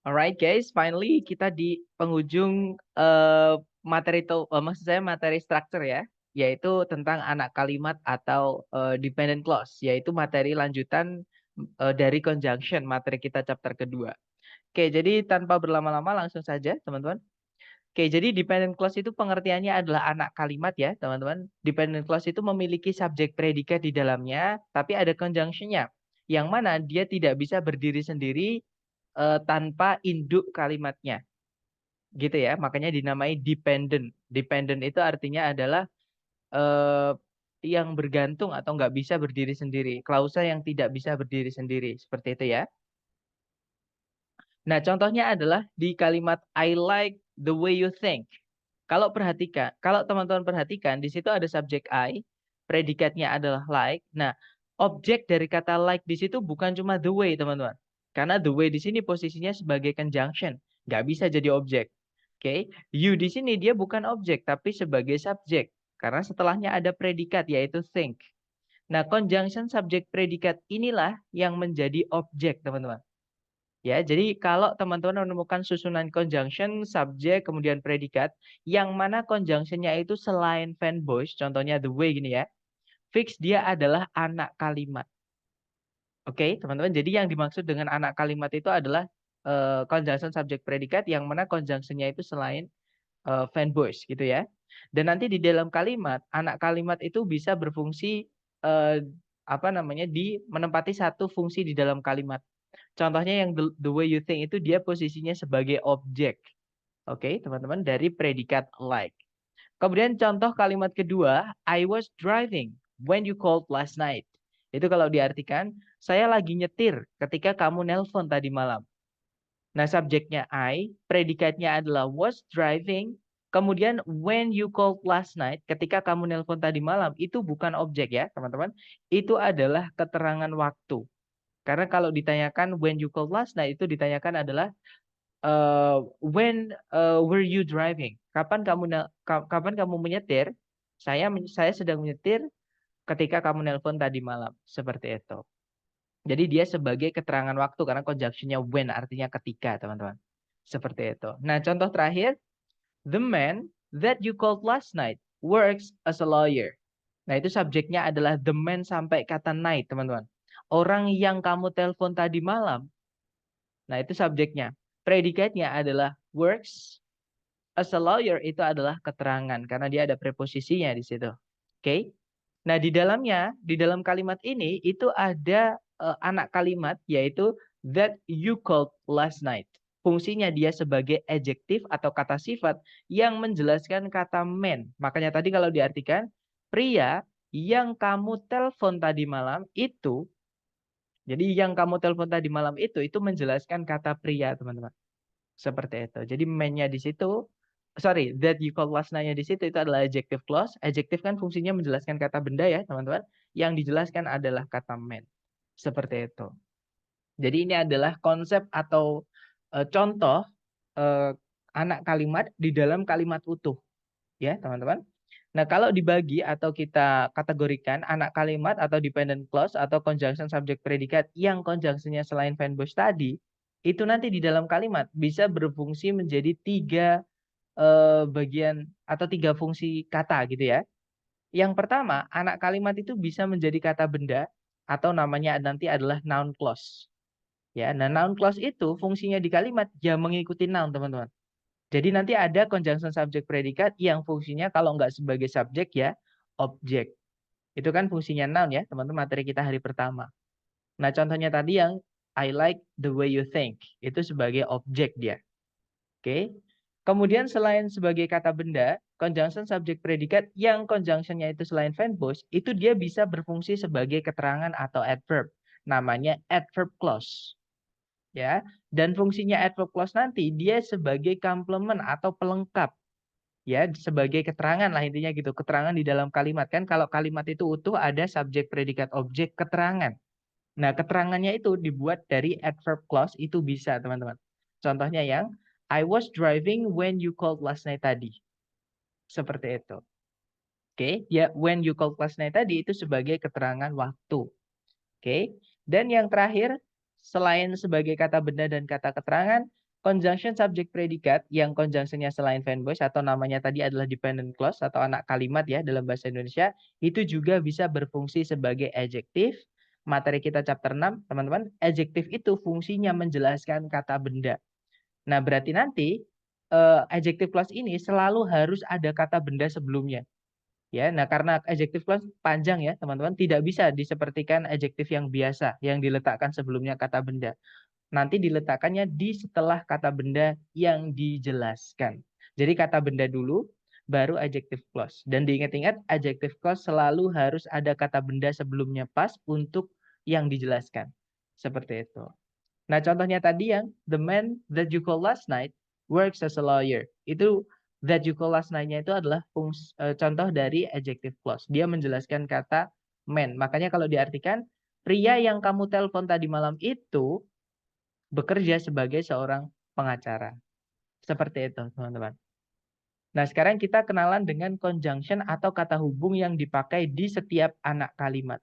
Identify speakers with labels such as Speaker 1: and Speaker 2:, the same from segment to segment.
Speaker 1: Alright guys, finally kita di penghujung maksud saya materi structure ya, yaitu tentang anak kalimat atau dependent clause, yaitu materi lanjutan dari conjunction materi kita chapter kedua. Oke, jadi tanpa berlama-lama langsung saja teman-teman. Oke, jadi dependent clause itu pengertiannya adalah anak kalimat ya teman-teman. Dependent clause itu memiliki subjek predikat di dalamnya, tapi ada conjunction-nya, yang mana dia tidak bisa berdiri sendiri tanpa induk kalimatnya gitu ya, makanya dinamai dependent. Dependent itu artinya adalah eh, yang bergantung atau nggak bisa berdiri sendiri, klausa yang tidak bisa berdiri sendiri, seperti itu ya. Nah, contohnya adalah di kalimat I like the way you think. Kalau teman-teman perhatikan di situ ada subjek I, predikatnya adalah like. Nah, objek dari kata like di situ bukan cuma the way, teman-teman. Karena the way di sini posisinya sebagai conjunction, nggak bisa jadi objek. Oke, you di sini dia bukan objek tapi sebagai subjek. Karena setelahnya ada predikat yaitu think. Nah, conjunction subjek predikat inilah yang menjadi objek, teman-teman. Ya, jadi kalau teman-teman menemukan susunan conjunction, subjek, kemudian predikat, yang mana conjunctionnya itu selain fanboys, contohnya the way gini ya, fix dia adalah anak kalimat. Oke, teman-teman. Jadi yang dimaksud dengan anak kalimat itu adalah conjunction subjek predikat yang mana conjunctionnya itu selain fanboys gitu ya. Dan nanti di dalam kalimat, anak kalimat itu bisa berfungsi eh, apa namanya menempati satu fungsi di dalam kalimat. Contohnya yang the way you think itu dia posisinya sebagai objek. Oke, teman-teman, dari predikat like. Kemudian contoh kalimat kedua, I was driving when you called last night. Itu kalau diartikan, saya lagi nyetir ketika kamu nelpon tadi malam. Nah, subjeknya I, predikatnya adalah was driving. Kemudian when you called last night, ketika kamu nelpon tadi malam, itu bukan objek ya, teman-teman. Itu adalah keterangan waktu. Karena kalau ditanyakan when you called last night, itu ditanyakan adalah when were you driving? Kapan kamu menyetir? Saya sedang menyetir ketika kamu nelpon tadi malam. Seperti itu. Jadi dia sebagai keterangan waktu karena conjunctionnya when artinya ketika, teman-teman. Seperti itu. Nah, contoh terakhir, the man that you called last night works as a lawyer. Nah, itu subjeknya adalah the man sampai kata night, teman-teman. Orang yang kamu telepon tadi malam. Nah, itu subjeknya. Predikatnya adalah works as a lawyer itu adalah keterangan karena dia ada preposisinya di situ. Oke. Nah, di dalam kalimat ini itu ada anak kalimat yaitu that you called last night. Fungsinya dia sebagai adjektif atau kata sifat yang menjelaskan kata man. Makanya tadi kalau diartikan pria yang kamu telepon tadi malam itu, jadi yang kamu telepon tadi malam itu menjelaskan kata pria, teman-teman. Seperti itu. Jadi man-nya di situ, sorry, that you call last night-nya di situ itu adalah adjective clause. Adjective kan fungsinya menjelaskan kata benda ya, teman-teman. Yang dijelaskan adalah kata man. Seperti itu. Jadi ini adalah konsep atau contoh eh, anak kalimat di dalam kalimat utuh. Ya, teman-teman. Nah, kalau dibagi atau kita kategorikan anak kalimat atau dependent clause atau conjunction subject predikat yang conjunctionnya selain fanboys tadi, itu nanti di dalam kalimat bisa berfungsi menjadi tiga bagian atau tiga fungsi kata gitu ya. Yang pertama, anak kalimat itu bisa menjadi kata benda atau namanya nanti adalah noun clause. Ya, nah noun clause itu fungsinya di kalimat ya mengikuti noun, teman-teman. Jadi nanti ada conjunction subject predikat yang fungsinya kalau nggak sebagai subjek ya objek. Itu kan fungsinya noun ya, teman-teman, materi kita hari pertama. Nah, contohnya tadi yang I like the way you think. Itu sebagai objek dia. Oke. Kemudian selain sebagai kata benda, conjunction subject predikat yang conjunctionnya itu selain fanboys, itu dia bisa berfungsi sebagai keterangan atau adverb. Namanya adverb clause. Ya, dan fungsinya adverb clause nanti dia sebagai complement atau pelengkap. Ya, sebagai keterangan lah intinya gitu. Keterangan di dalam kalimat kan kalau kalimat itu utuh ada subjek predikat objek keterangan. Nah, keterangannya itu dibuat dari adverb clause itu bisa, teman-teman. Contohnya yang I was driving when you called last night tadi. Seperti itu. Oke, ya when you called last night tadi itu sebagai keterangan waktu. Oke. Dan yang terakhir, selain sebagai kata benda dan kata keterangan, Conjunction subject predikat yang conjunctionnya selain verb voice atau namanya tadi adalah dependent clause atau anak kalimat ya dalam bahasa Indonesia, itu juga bisa berfungsi sebagai adjective. Materi kita chapter 6, teman-teman, adjective itu fungsinya menjelaskan kata benda. Nah, berarti nanti adjective clause ini selalu harus ada kata benda sebelumnya. Ya, nah karena adjective clause panjang ya, teman-teman, tidak bisa disepertikan adjective yang biasa yang diletakkan sebelumnya kata benda. Nanti diletakkannya di setelah kata benda yang dijelaskan. Jadi kata benda dulu, baru adjective clause. Dan diingat-ingat, adjective clause selalu harus ada kata benda sebelumnya pas untuk yang dijelaskan. Seperti itu. Nah, contohnya tadi yang the man that you call last night works as a lawyer. Itu that you call last night-nya itu adalah contoh dari adjective clause. Dia menjelaskan kata man. Makanya kalau diartikan, pria yang kamu telepon tadi malam itu bekerja sebagai seorang pengacara. Seperti itu, teman-teman. Nah, sekarang kita kenalan dengan conjunction atau kata hubung yang dipakai di setiap anak kalimat.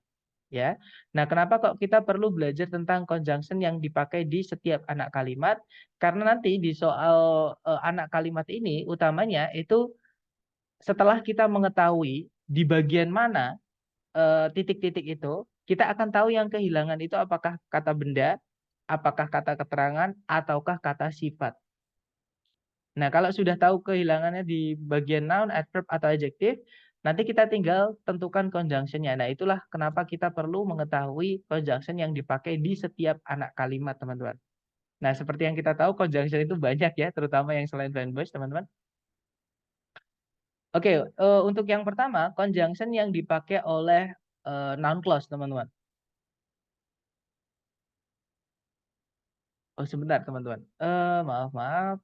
Speaker 1: Ya. Nah, kenapa kok kita perlu belajar tentang conjunction yang dipakai di setiap anak kalimat? Karena nanti di soal anak kalimat ini utamanya itu setelah kita mengetahui di bagian mana titik-titik itu, kita akan tahu yang kehilangan itu apakah kata benda, apakah kata keterangan, ataukah kata sifat. Nah, kalau sudah tahu kehilangannya di bagian noun, adverb, atau adjective, nanti kita tinggal tentukan conjunction-nya. Nah, itulah kenapa kita perlu mengetahui conjunction yang dipakai di setiap anak kalimat, teman-teman. Nah, seperti yang kita tahu, conjunction itu banyak ya, terutama yang selain verb voice, teman-teman. Oke, untuk yang pertama, conjunction yang dipakai oleh noun clause, teman-teman. Oh, sebentar, teman-teman. Maaf.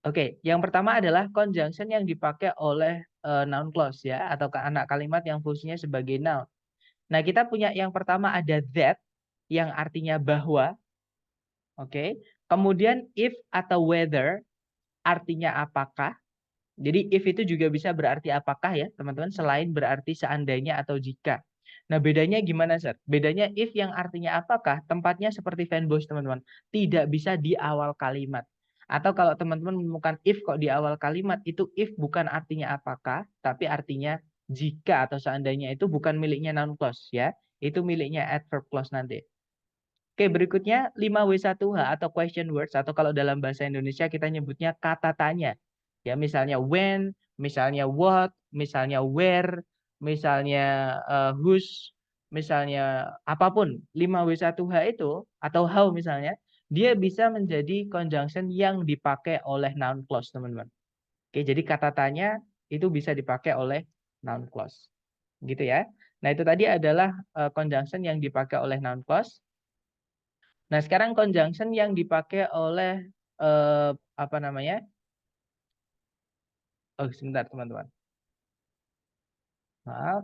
Speaker 1: Oke, yang pertama adalah conjunction yang dipakai oleh noun clause ya, atau anak kalimat yang fungsinya sebagai noun. Nah, kita punya yang pertama ada that, yang artinya bahwa. Oke. Kemudian if atau whether, artinya apakah. Jadi if itu juga bisa berarti apakah ya, teman-teman, selain berarti seandainya atau jika. Nah, bedanya gimana, Sir? Bedanya if yang artinya apakah, tempatnya seperti fanboys, teman-teman. Tidak bisa di awal kalimat. Atau kalau teman-teman menemukan if kok di awal kalimat, itu if bukan artinya apakah, tapi artinya jika atau seandainya, itu bukan miliknya noun clause ya. Itu miliknya adverb clause nanti. Oke, berikutnya 5W1H atau question words, atau kalau dalam bahasa Indonesia kita nyebutnya kata tanya. Ya, misalnya when, misalnya what, misalnya where, misalnya whose, misalnya apapun. 5W1H itu atau how misalnya, dia bisa menjadi conjunction yang dipakai oleh noun clause, teman-teman. Oke, jadi kata tanya itu bisa dipakai oleh noun clause. Gitu ya. Nah, itu tadi adalah conjunction yang dipakai oleh noun clause. Nah, sekarang conjunction yang dipakai oleh apa namanya? Oh, sebentar, teman-teman. Maaf,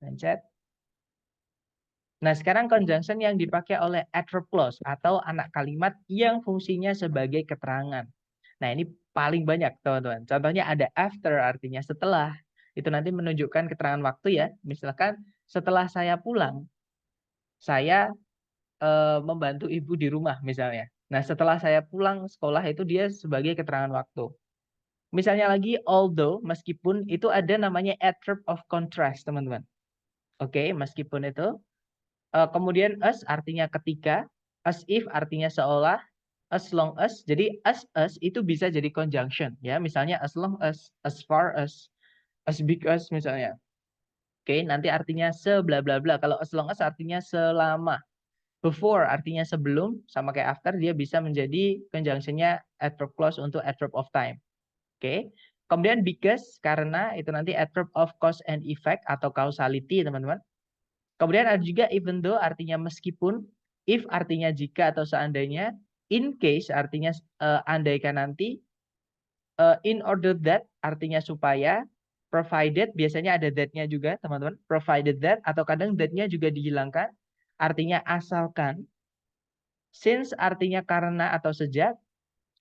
Speaker 1: pencet. Nah, sekarang conjunction yang dipakai oleh adverb clause atau anak kalimat yang fungsinya sebagai keterangan. Nah, ini paling banyak, teman-teman. Contohnya ada after, artinya setelah. Itu nanti menunjukkan keterangan waktu ya. Misalkan setelah saya pulang, saya membantu ibu di rumah misalnya. Nah, setelah saya pulang sekolah itu dia sebagai keterangan waktu. Misalnya lagi although, meskipun, itu ada namanya adverb of contrast, teman-teman. Oke, meskipun itu. Kemudian as artinya ketika, as if artinya seolah, as long as. Jadi as itu bisa jadi conjunction ya. Misalnya as long as far as big as misalnya. Oke, nanti artinya se bla bla bla. Kalau as long as artinya selama. Before artinya sebelum, sama kayak after, dia bisa menjadi conjunctionnya adverb clause untuk adverb of time. Oke. Kemudian because, karena, itu nanti adverb of cause and effect atau causality, teman-teman. Kemudian ada juga even though artinya meskipun, if artinya jika atau seandainya, in case artinya andaikan nanti, in order that artinya supaya, provided biasanya ada that-nya juga, teman-teman. Provided that, atau kadang that-nya juga dihilangkan, artinya asalkan. Since artinya karena atau sejak,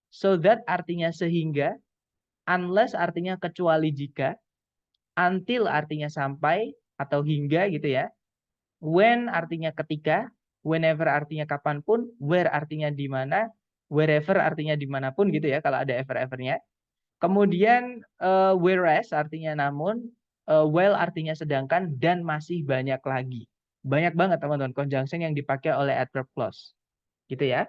Speaker 1: so that artinya sehingga, unless artinya kecuali jika, until artinya sampai atau hingga gitu ya. When artinya ketika, whenever artinya kapanpun, where artinya di mana, wherever artinya dimanapun gitu ya kalau ada ever-evernya. Kemudian whereas artinya namun, while artinya sedangkan, dan masih banyak lagi. Banyak banget teman-teman conjunction yang dipakai oleh adverb clause. Gitu ya.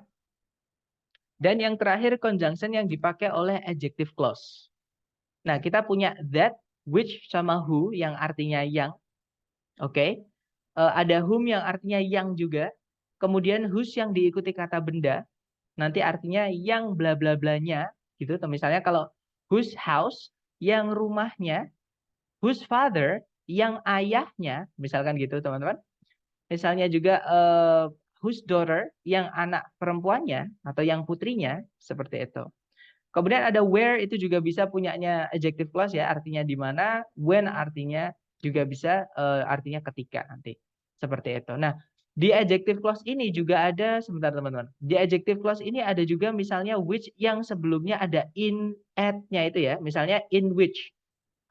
Speaker 1: Dan yang terakhir conjunction yang dipakai oleh adjective clause. Nah, kita punya that, which sama who yang artinya yang. Oke. Ada whom yang artinya yang juga. Kemudian whose yang diikuti kata benda. Nanti artinya yang bla bla blanya gitu. Misalnya kalau whose house yang rumahnya, whose father yang ayahnya, misalkan gitu teman-teman. Misalnya juga whose daughter yang anak perempuannya atau yang putrinya, seperti itu. Kemudian ada where, itu juga bisa punyanya adjective clause ya, artinya di mana. When artinya juga bisa artinya ketika nanti. Seperti itu. Nah, di adjective clause ini juga ada, sebentar teman-teman. Di adjective clause ini ada juga misalnya which yang sebelumnya ada in, at-nya itu ya. Misalnya in which.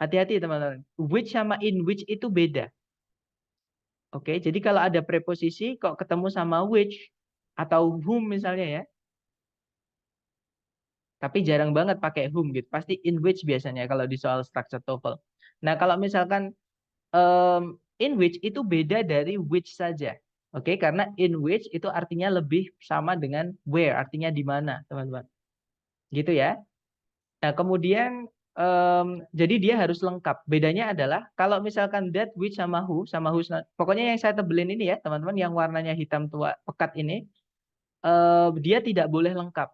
Speaker 1: Hati-hati teman-teman. Which sama in which itu beda. Oke, jadi kalau ada preposisi kok ketemu sama which atau whom misalnya ya. Tapi jarang banget pakai whom gitu. Pasti in which biasanya kalau di soal structure TOEFL. Nah, kalau misalkan in which itu beda dari which saja. Oke, karena in which itu artinya lebih sama dengan where, artinya di mana, teman-teman. Gitu ya. Nah, kemudian jadi dia harus lengkap. Bedanya adalah kalau misalkan that, which sama who, pokoknya yang saya tebelin ini ya, teman-teman, yang warnanya hitam tua pekat ini, dia tidak boleh lengkap.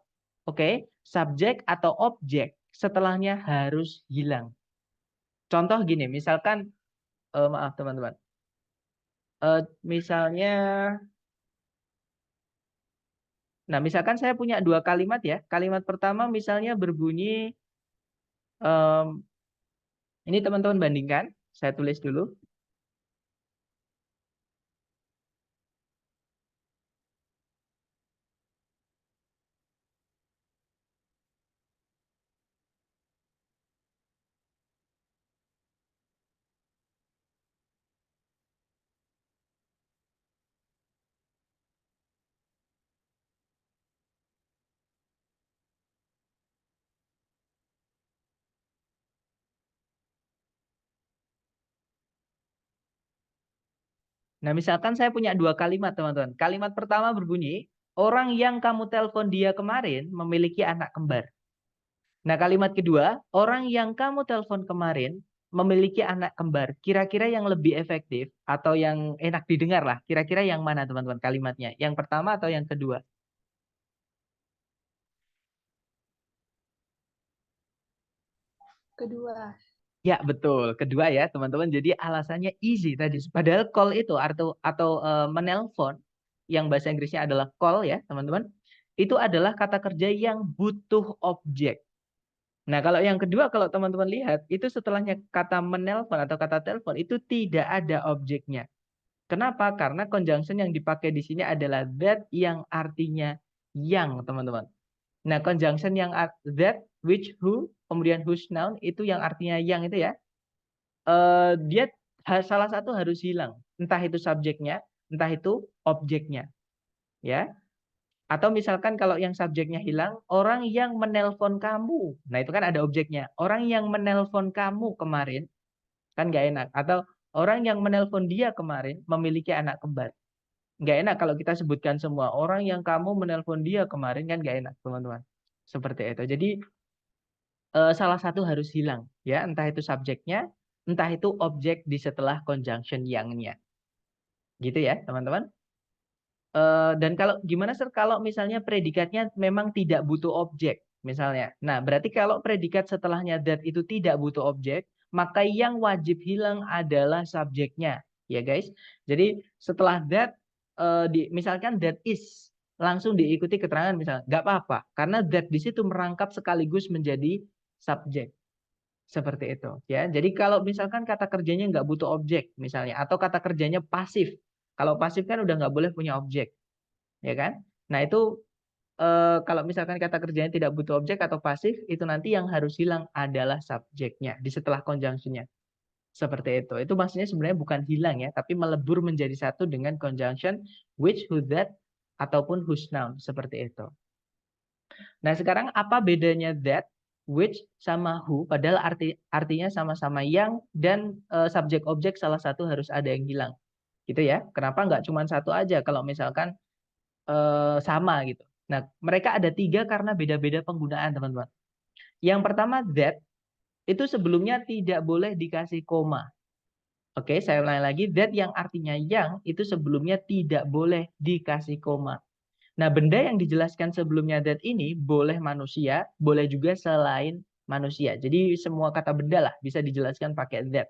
Speaker 1: Oke, subjek atau objek setelahnya harus hilang. Contoh gini, misalkan maaf teman-teman, misalnya, nah misalkan saya punya dua kalimat ya. Kalimat pertama misalnya berbunyi, ini teman-teman bandingkan. Saya tulis dulu. Nah misalkan saya punya dua kalimat teman-teman. Kalimat pertama berbunyi, orang yang kamu telepon dia kemarin memiliki anak kembar. Nah, kalimat kedua, orang yang kamu telepon kemarin memiliki anak kembar. Kira-kira yang lebih efektif atau yang enak didengar lah. Kira-kira yang mana teman-teman kalimatnya? Yang pertama atau yang kedua?
Speaker 2: Kedua.
Speaker 1: Ya, betul. Kedua ya, teman-teman. Jadi alasannya easy tadi. Padahal call itu atau menelpon, yang bahasa Inggrisnya adalah call ya, teman-teman. Itu adalah kata kerja yang butuh objek. Nah, kalau yang kedua, kalau teman-teman lihat, itu setelahnya kata menelpon atau kata telepon, itu tidak ada objeknya. Kenapa? Karena conjunction yang dipakai di sini adalah that yang artinya yang, teman-teman. Nah, conjunction yang that, which, who, kemudian whose noun, itu yang artinya yang itu ya, dia salah satu harus hilang. Entah itu subjeknya, entah itu objeknya. Ya. Atau misalkan kalau yang subjeknya hilang, orang yang menelpon kamu. Nah, itu kan ada objeknya. Orang yang menelpon kamu kemarin, kan nggak enak. Atau orang yang menelpon dia kemarin memiliki anak kembar. Nggak enak kalau kita sebutkan semua. Orang yang kamu menelpon dia kemarin kan nggak enak, teman-teman. Seperti itu. Jadi salah satu harus hilang. Ya, entah itu subjeknya, entah itu objek di setelah conjunction yangnya. Gitu ya, teman-teman. Dan kalau gimana Sir kalau misalnya predikatnya memang tidak butuh objek misalnya. Nah, berarti kalau predikat setelahnya that itu tidak butuh objek, maka yang wajib hilang adalah subjeknya, ya guys. Jadi setelah that misalkan that is langsung diikuti keterangan misalnya, nggak apa-apa karena that di situ merangkap sekaligus menjadi subjek. Seperti itu ya. Jadi kalau misalkan kata kerjanya nggak butuh objek misalnya atau kata kerjanya pasif. Kalau pasif kan udah nggak boleh punya objek, ya kan? Nah itu kalau misalkan kata kerjanya tidak butuh objek atau pasif, itu nanti yang harus hilang adalah subjeknya di setelah conjunctionnya. Seperti itu. Itu maksudnya sebenarnya bukan hilang ya, tapi melebur menjadi satu dengan conjunction which, who, that, ataupun whose noun. Seperti itu. Nah, sekarang apa bedanya that, which, sama who, padahal artinya sama-sama yang, dan subjek objek salah satu harus ada yang hilang. Gitu ya. Kenapa nggak cuma satu aja kalau misalkan sama gitu. Nah, mereka ada tiga karena beda-beda penggunaan, teman-teman. Yang pertama, that, itu sebelumnya tidak boleh dikasih koma. Oke, saya ulangi lagi. That yang artinya yang, itu sebelumnya tidak boleh dikasih koma. Nah, benda yang dijelaskan sebelumnya that ini boleh manusia, boleh juga selain manusia. Jadi semua kata benda lah bisa dijelaskan pakai that.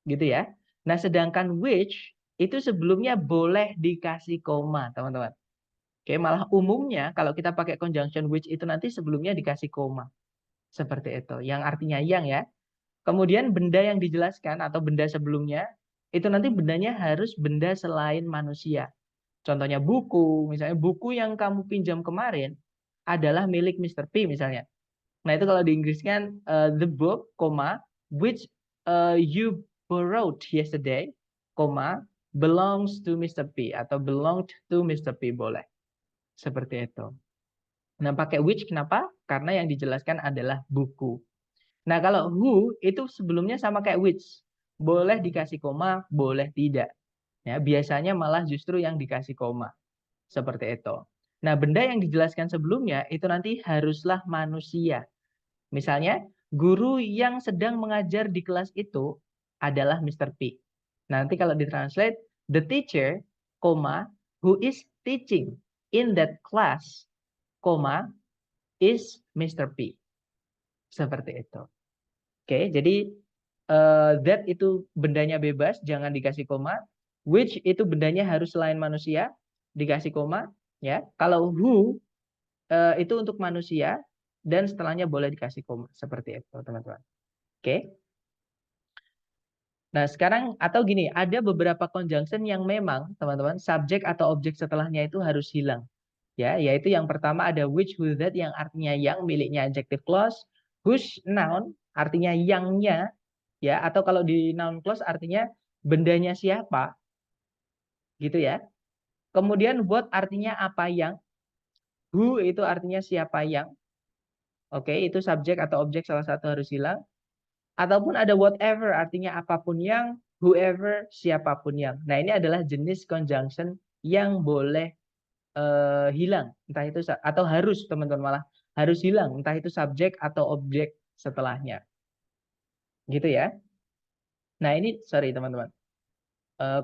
Speaker 1: Gitu ya. Nah, sedangkan which itu sebelumnya boleh dikasih koma, teman-teman. Oke, malah umumnya kalau kita pakai conjunction which itu nanti sebelumnya dikasih koma. Seperti itu. Yang artinya yang ya. Kemudian benda yang dijelaskan atau benda sebelumnya itu nanti bendanya harus benda selain manusia. Contohnya buku, misalnya buku yang kamu pinjam kemarin adalah milik Mr. P misalnya. Nah, itu kalau di Inggris kan the book, which you borrowed yesterday, belongs to Mr. P atau belonged to Mr. P boleh. Seperti itu. Nah, pakai which kenapa? Karena yang dijelaskan adalah buku. Nah, kalau who itu sebelumnya sama kayak which. Boleh dikasih koma, boleh tidak. Ya, biasanya malah justru yang dikasih koma. Seperti itu. Nah, benda yang dijelaskan sebelumnya itu nanti haruslah manusia. Misalnya, guru yang sedang mengajar di kelas itu adalah Mr. P. Nanti kalau ditranslate, the teacher, who is teaching in that class, is Mr. P. Seperti itu. Oke, jadi that itu bendanya bebas, jangan dikasih koma. Which itu bendanya harus selain manusia, dikasih koma. Ya, kalau who itu untuk manusia dan setelahnya boleh dikasih koma. Seperti itu, teman-teman. Oke. Nah, sekarang atau gini, ada beberapa conjunction yang memang, teman-teman, subjek atau objek setelahnya itu harus hilang. Ya, yaitu yang pertama ada which, who, that yang artinya yang miliknya adjective clause, whose noun artinya yangnya, ya, atau kalau di noun clause artinya bendanya siapa, gitu ya. Kemudian what artinya apa yang, who itu artinya siapa yang, oke, itu subjek atau objek salah satu harus hilang. Ataupun ada whatever artinya apapun yang, whoever siapapun yang. Nah, ini adalah jenis conjunction yang boleh hilang, entah itu atau harus teman-teman malah harus hilang, entah itu subjek atau objek setelahnya, gitu ya. Nah, ini sorry teman-teman,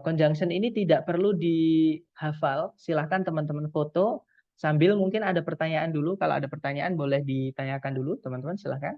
Speaker 1: conjunction ini tidak perlu dihafal. Silahkan teman-teman foto sambil mungkin ada pertanyaan dulu. Kalau ada pertanyaan boleh ditanyakan dulu teman-teman, silahkan.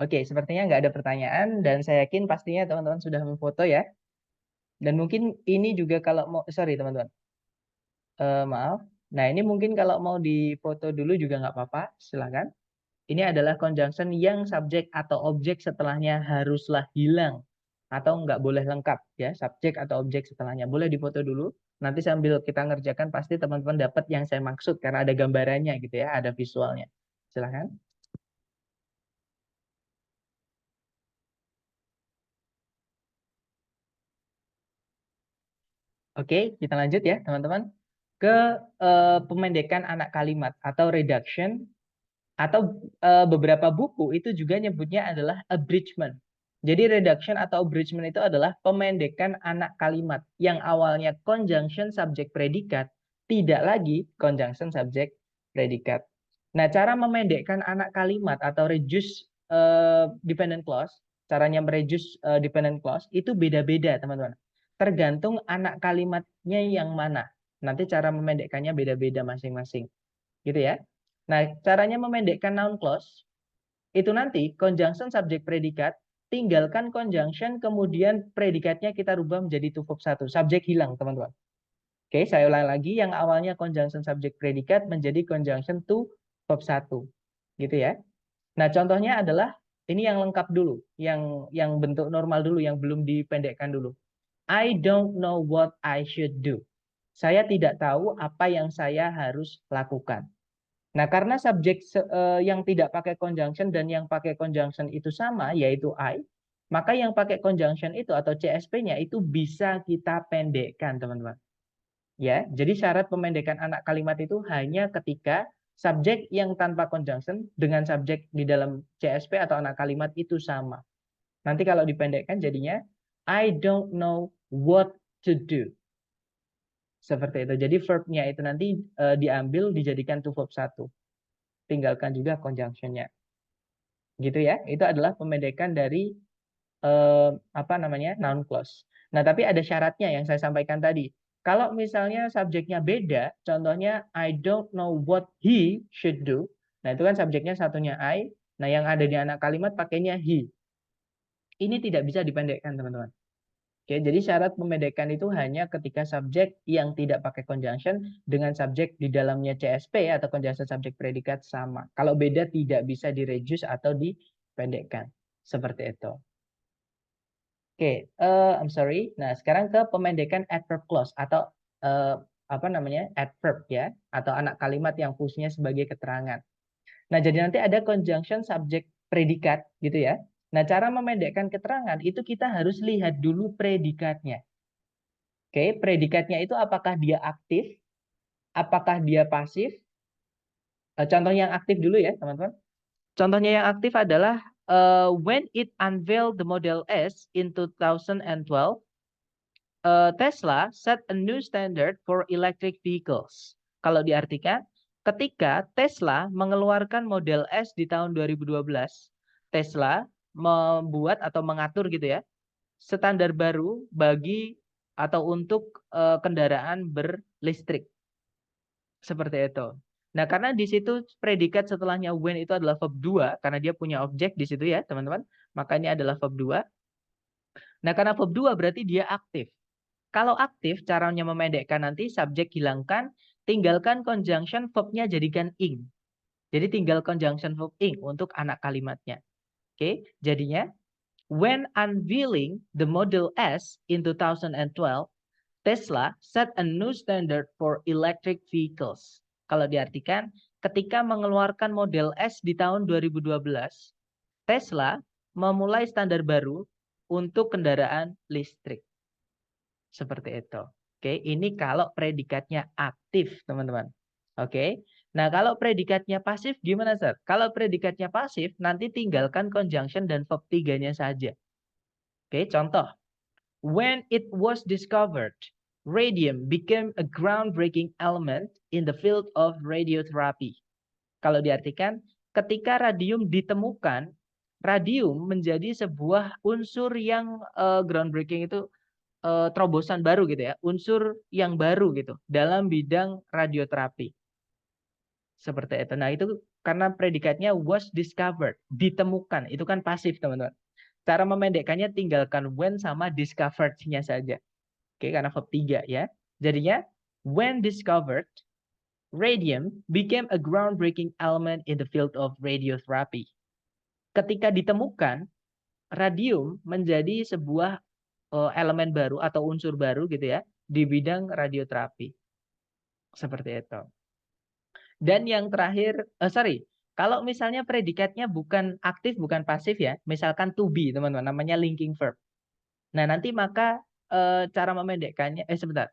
Speaker 1: Oke, sepertinya nggak ada pertanyaan dan saya yakin pastinya teman-teman sudah memfoto ya. Dan mungkin ini juga kalau mau, sorry teman-teman, maaf. Nah, ini mungkin kalau mau difoto dulu juga nggak apa-apa, silahkan. Ini adalah conjunction yang subjek atau objek setelahnya haruslah hilang atau nggak boleh lengkap ya, subjek atau objek setelahnya. Boleh difoto dulu. Nanti sambil kita ngerjakan pasti teman-teman dapat yang saya maksud karena ada gambarannya gitu ya, ada visualnya. Silahkan. Oke, kita lanjut ya teman-teman ke pemendekan anak kalimat atau reduction atau beberapa buku itu juga nyebutnya adalah abridgment. Jadi reduction atau abridgment itu adalah pemendekan anak kalimat yang awalnya conjunction subjek predikat tidak lagi conjunction subjek predikat. Nah, cara memendekkan anak kalimat atau reduce dependent clause, caranya mereduce dependent clause itu beda-beda, teman-teman. Tergantung anak kalimatnya yang mana. Nanti cara memendekkannya beda-beda masing-masing. Gitu ya. Nah, caranya memendekkan noun clause itu nanti conjunction subjek predikat, tinggalkan conjunction, kemudian predikatnya kita rubah menjadi to verb satu. Subjek hilang, teman-teman. Oke, saya ulang lagi, yang awalnya conjunction subject predikat menjadi conjunction to verb 1. Gitu ya. Nah, contohnya adalah ini yang lengkap dulu, yang bentuk normal dulu, yang belum dipendekkan dulu. I don't know what I should do. Saya tidak tahu apa yang saya harus lakukan. Nah, karena subjek yang tidak pakai conjunction dan yang pakai conjunction itu sama, yaitu I, maka yang pakai conjunction itu atau CSP-nya itu bisa kita pendekkan, teman-teman. Ya, jadi syarat pemendekan anak kalimat itu hanya ketika subjek yang tanpa conjunction dengan subjek di dalam CSP atau anak kalimat itu sama. Nanti kalau dipendekkan jadinya I don't know what to do. Seperti itu. Jadi verb-nya itu nanti diambil dijadikan to verb 1. Tinggalkan juga conjunction-nya. Gitu ya. Itu adalah pemendekan dari apa namanya? Noun clause. Nah, tapi ada syaratnya yang saya sampaikan tadi. Kalau misalnya subjeknya beda, contohnya I don't know what he should do. Nah, itu kan subjeknya satunya I. Nah, yang ada di anak kalimat pakainya he. Ini tidak bisa dipendekkan, teman-teman. Oke, jadi syarat pemendekan itu hanya ketika subjek yang tidak pakai conjunction dengan subjek di dalamnya CSP atau conjunction subjek predikat sama. Kalau beda tidak bisa direduce atau dipendekkan. Seperti itu. Oke, I'm sorry. Nah, sekarang ke pemendekan adverb clause atau apa namanya? Adverb ya, atau anak kalimat yang fungsinya sebagai keterangan. Nah, jadi nanti ada conjunction subjek predikat gitu ya. Nah, cara memendekkan keterangan itu kita harus lihat dulu predikatnya. Oke, predikatnya itu apakah dia aktif, apakah dia pasif? Contoh yang aktif dulu ya, teman-teman. Contohnya yang aktif adalah when it unveiled the Model S in 2012, Tesla set a new standard for electric vehicles. Kalau diartikan, ketika Tesla mengeluarkan Model S di tahun 2012, Tesla membuat atau mengatur gitu ya, standar baru bagi atau untuk kendaraan berlistrik. Seperti itu. Nah, karena di situ predikat setelahnya when itu adalah verb 2, karena dia punya objek di situ ya, teman-teman. Maka ini adalah verb 2. Nah, karena verb 2 berarti dia aktif. Kalau aktif, caranya memendekkan nanti subjek hilangkan, tinggalkan conjunction verb-nya jadikan ing. Jadi tinggal conjunction verb ing untuk anak kalimatnya. Oke, jadinya when unveiling the Model S in 2012, Tesla set a new standard for electric vehicles. Kalau diartikan, ketika mengeluarkan Model S di tahun 2012, Tesla memulai standar baru untuk kendaraan listrik. Seperti itu. Oke, ini kalau predikatnya aktif, teman-teman. Oke. Nah, kalau predikatnya pasif gimana, Sir? Kalau predikatnya pasif, nanti tinggalkan conjunction dan verb 3-nya saja. Oke, contoh. When it was discovered, radium became a groundbreaking element in the field of radiotherapy. Kalau diartikan, ketika radium ditemukan, radium menjadi sebuah unsur yang groundbreaking itu terobosan baru gitu ya, unsur yang baru gitu dalam bidang radioterapi. Seperti itu. Nah, itu karena predikatnya was discovered, ditemukan. Itu kan pasif, teman-teman. Cara memendekkannya tinggalkan when sama discovered-nya saja. Oke, karena verb 3 ya. Jadinya when discovered, radium became a groundbreaking element in the field of radiotherapy. Ketika ditemukan, radium menjadi sebuah elemen baru atau unsur baru gitu ya di bidang radioterapi. Seperti itu. Dan yang terakhir, kalau misalnya predikatnya bukan aktif, bukan pasif ya, misalkan to be, teman-teman, namanya linking verb. Nah, nanti maka cara memendekkannya, sebentar.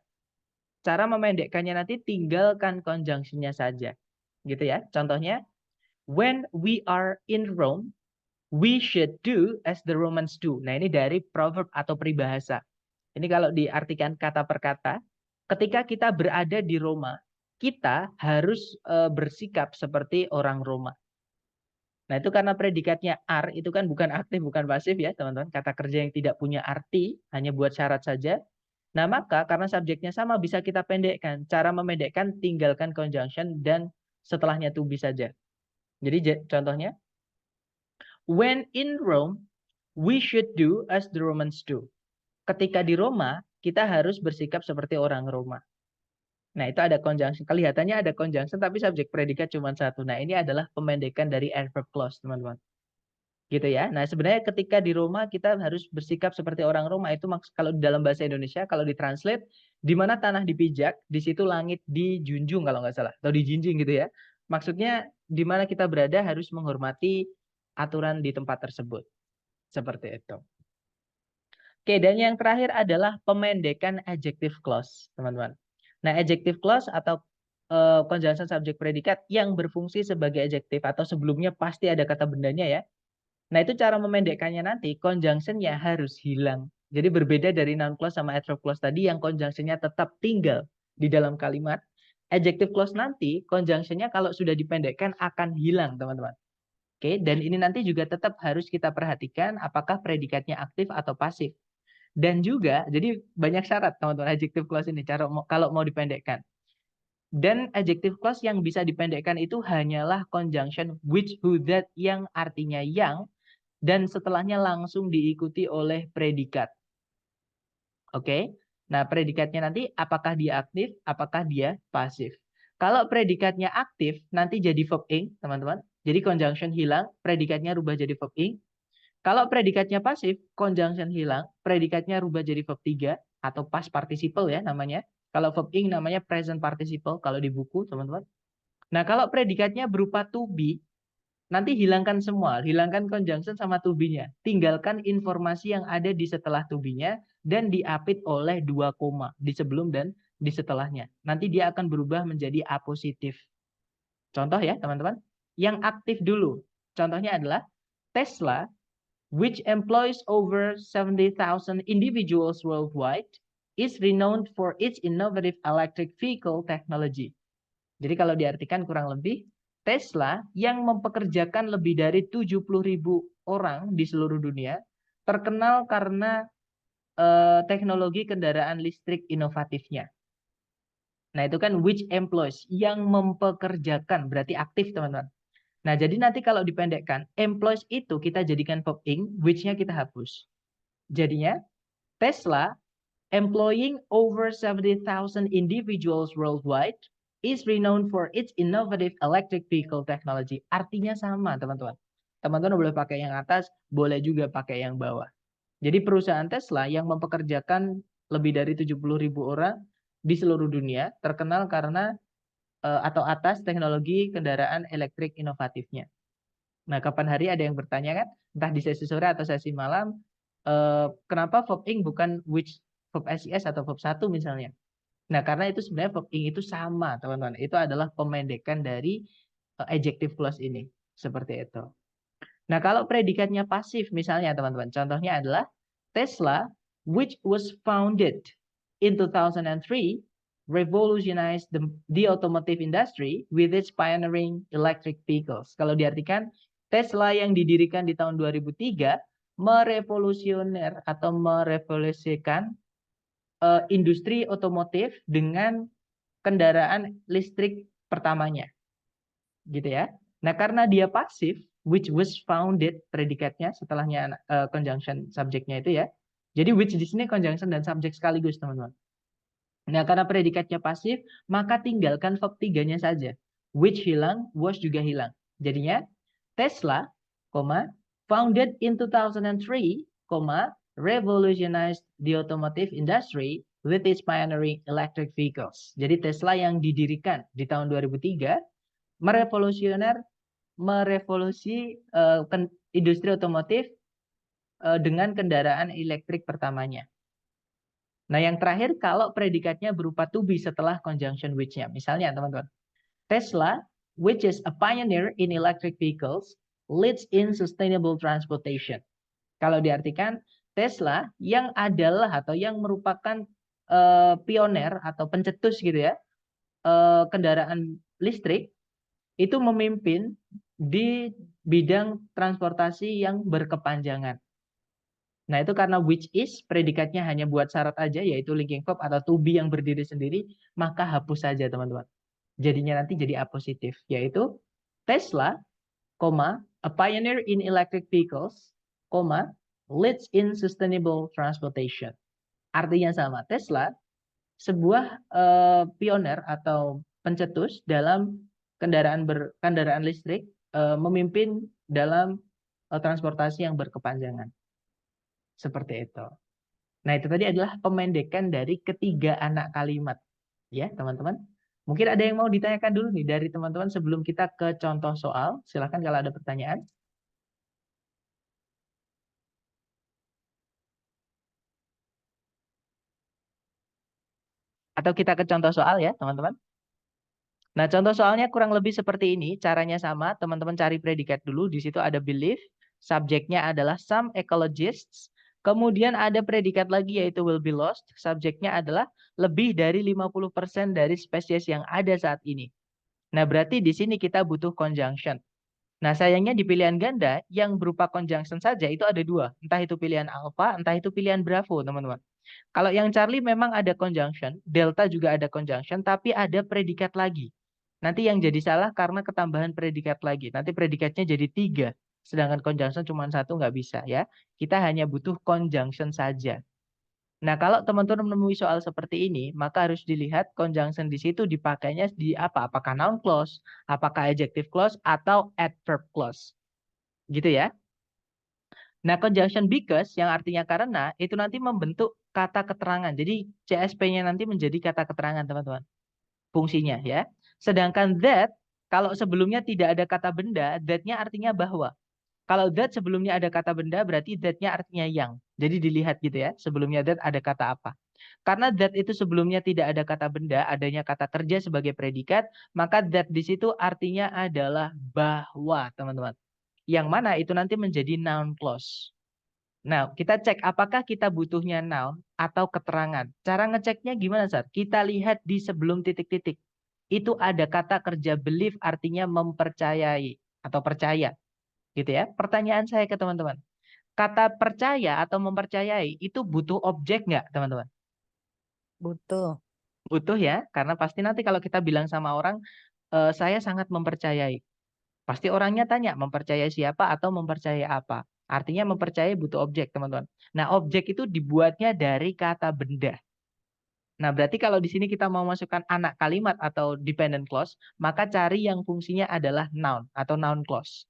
Speaker 1: Cara memendekkannya nanti tinggalkan conjunction-nya saja. Gitu ya. Contohnya, when we are in Rome, we should do as the Romans do. Nah, ini dari proverb atau peribahasa. Ini kalau diartikan kata per kata, ketika kita berada di Roma, kita harus bersikap seperti orang Roma. Nah, itu karena predikatnya are, itu kan bukan aktif, bukan pasif ya, teman-teman. Kata kerja yang tidak punya arti, hanya buat syarat saja. Nah, maka karena subjeknya sama, bisa kita pendekkan. Cara memendekkan, tinggalkan conjunction, dan setelahnya to be saja. Jadi contohnya, when in Rome, we should do as the Romans do. Ketika di Roma, kita harus bersikap seperti orang Roma. Nah, itu ada conjunction. Kelihatannya ada conjunction, tapi subjek predikat cuma satu. Nah, ini adalah pemendekan dari adverb clause, teman-teman. Gitu ya. Nah, sebenarnya ketika di Roma, kita harus bersikap seperti orang Roma. Itu kalau di dalam bahasa Indonesia, kalau ditranslate, di mana tanah dipijak, di situ langit dijunjung, kalau nggak salah. Atau dijinjing gitu ya. Maksudnya, di mana kita berada harus menghormati aturan di tempat tersebut. Seperti itu. Oke, dan yang terakhir adalah pemendekan adjective clause, teman-teman. Nah, adjective clause atau conjunction subjek predikat yang berfungsi sebagai adjektif atau sebelumnya pasti ada kata bendanya ya. Nah, itu cara memendekkannya nanti, conjunction-nya harus hilang. Jadi berbeda dari noun clause sama adverb clause tadi yang conjunction-nya tetap tinggal di dalam kalimat. Adjective clause nanti, conjunction-nya kalau sudah dipendekkan akan hilang, teman-teman. Oke, dan ini nanti juga tetap harus kita perhatikan apakah predikatnya aktif atau pasif. Dan juga, jadi banyak syarat teman-teman adjective clause ini kalau mau dipendekkan. Dan adjective clause yang bisa dipendekkan itu hanyalah conjunction which, who, that yang artinya yang dan setelahnya langsung diikuti oleh predikat. Oke. Nah, predikatnya nanti apakah dia aktif, apakah dia pasif. Kalau predikatnya aktif, nanti jadi verb ing, teman-teman. Jadi conjunction hilang, predikatnya rubah jadi verb ing. Kalau predikatnya pasif, conjunction hilang, predikatnya rubah jadi verb 3 atau past participle ya namanya. Kalau verb ing namanya present participle kalau di buku, teman-teman. Nah, kalau predikatnya berupa to be, nanti hilangkan semua, hilangkan conjunction sama to be-nya. Tinggalkan informasi yang ada di setelah to be-nya dan diapit oleh 2 koma di sebelum dan di setelahnya. Nanti dia akan berubah menjadi apositif. Contoh ya, teman-teman. Yang aktif dulu. Contohnya adalah Tesla, which employs over 70,000 individuals worldwide, is renowned for its innovative electric vehicle technology. Jadi kalau diartikan kurang lebih, Tesla yang mempekerjakan lebih dari 70.000 orang di seluruh dunia, terkenal karena teknologi kendaraan listrik inovatifnya. Nah, itu kan which employs, yang mempekerjakan, berarti aktif teman-teman. Nah, jadi nanti kalau dipendekkan, employs itu kita jadikan verb ing, which-nya kita hapus. Jadinya, Tesla employing over 70,000 individuals worldwide is renowned for its innovative electric vehicle technology. Artinya sama, teman-teman. Teman-teman boleh pakai yang atas, boleh juga pakai yang bawah. Jadi perusahaan Tesla yang mempekerjakan lebih dari 70.000 orang di seluruh dunia terkenal karena atau atas teknologi kendaraan elektrik inovatifnya. Nah, kapan hari ada yang bertanya kan, entah di sesi sore atau sesi malam, kenapa verb ing bukan which, verb SIS atau verb 1 misalnya. Nah, karena itu sebenarnya verb ing itu sama, teman-teman. Itu adalah pemendekan dari adjective clause ini. Seperti itu. Nah, kalau predikatnya pasif misalnya, teman-teman. Contohnya adalah Tesla, which was founded in 2003, revolutionized the automotive industry with its pioneering electric vehicles. Kalau diartikan, Tesla yang didirikan di tahun 2003 merevolusioner atau merevolusikan industri otomotif dengan kendaraan listrik pertamanya. Gitu ya. Nah, karena dia pasif, which was founded predikatnya setelahnya conjunction subjeknya itu ya. Jadi which di sini conjunction dan subjek sekaligus, teman-teman. Nah, karena predikatnya pasif, maka tinggalkan verb 3-nya saja. Which hilang, was juga hilang. Jadinya Tesla, founded in 2003, revolutionized the automotive industry with its pioneering electric vehicles. Jadi Tesla yang didirikan di tahun 2003 merevolusi industri otomotif dengan kendaraan elektrik pertamanya. Nah, yang terakhir kalau predikatnya berupa to be setelah conjunction which-nya. Misalnya, teman-teman, Tesla, which is a pioneer in electric vehicles, leads in sustainable transportation. Kalau diartikan, Tesla yang adalah atau yang merupakan pioner atau pencetus gitu ya, kendaraan listrik, itu memimpin di bidang transportasi yang berkepanjangan. Nah, itu karena which is predikatnya hanya buat syarat aja, yaitu linking verb atau to be yang berdiri sendiri, maka hapus saja, teman-teman. Jadinya nanti jadi apositif, yaitu Tesla, a pioneer in electric vehicles, leads in sustainable transportation. Artinya sama, Tesla sebuah pioner atau pencetus dalam kendaraan listrik memimpin dalam transportasi yang berkepanjangan. Seperti itu. Nah, itu tadi adalah pemendekan dari ketiga anak kalimat. Ya, teman-teman. Mungkin ada yang mau ditanyakan dulu nih dari teman-teman sebelum kita ke contoh soal. Silahkan kalau ada pertanyaan. Atau kita ke contoh soal ya, teman-teman. Nah, contoh soalnya kurang lebih seperti ini. Caranya sama, teman-teman cari predikat dulu. Di situ ada belief, subjeknya adalah some ecologists. Kemudian ada predikat lagi yaitu will be lost. Subjeknya adalah lebih dari 50% dari spesies yang ada saat ini. Nah, berarti di sini kita butuh conjunction. Nah, sayangnya di pilihan ganda yang berupa conjunction saja itu ada dua. Entah itu pilihan alpha, entah itu pilihan bravo, teman-teman. Kalau yang Charlie memang ada conjunction, delta juga ada conjunction, tapi ada predikat lagi. Nanti yang jadi salah karena ketambahan predikat lagi. Nanti predikatnya jadi 3, sedangkan conjunction cuma 1 nggak bisa ya. Kita hanya butuh conjunction saja. Nah, kalau teman-teman menemui soal seperti ini, maka harus dilihat conjunction di situ dipakainya di apa? Apakah noun clause, apakah adjective clause, atau adverb clause. Gitu ya. Nah, conjunction because yang artinya karena itu nanti membentuk kata keterangan. Jadi CSP-nya nanti menjadi kata keterangan, teman-teman. Fungsinya ya. Sedangkan that kalau sebelumnya tidak ada kata benda, that-nya artinya bahwa. Kalau that sebelumnya ada kata benda berarti that-nya artinya yang. Jadi dilihat gitu ya, sebelumnya that ada kata apa. Karena that itu sebelumnya tidak ada kata benda, adanya kata kerja sebagai predikat, maka that di situ artinya adalah bahwa, teman-teman. Yang mana itu nanti menjadi noun clause. Nah, kita cek apakah kita butuhnya noun atau keterangan. Cara ngeceknya gimana, Sar? Kita lihat di sebelum titik-titik. Itu ada kata kerja believe artinya mempercayai atau percaya. Gitu ya. Pertanyaan saya ke teman-teman. Kata percaya atau mempercayai itu butuh objek nggak, teman-teman?
Speaker 2: Butuh.
Speaker 1: Butuh ya, karena pasti nanti kalau kita bilang sama orang, saya sangat mempercayai. Pasti orangnya tanya, mempercayai siapa atau mempercayai apa. Artinya mempercayai butuh objek, teman-teman. Nah, objek itu dibuatnya dari kata benda. Nah, berarti kalau di sini kita mau masukkan anak kalimat atau dependent clause, maka cari yang fungsinya adalah noun atau noun clause.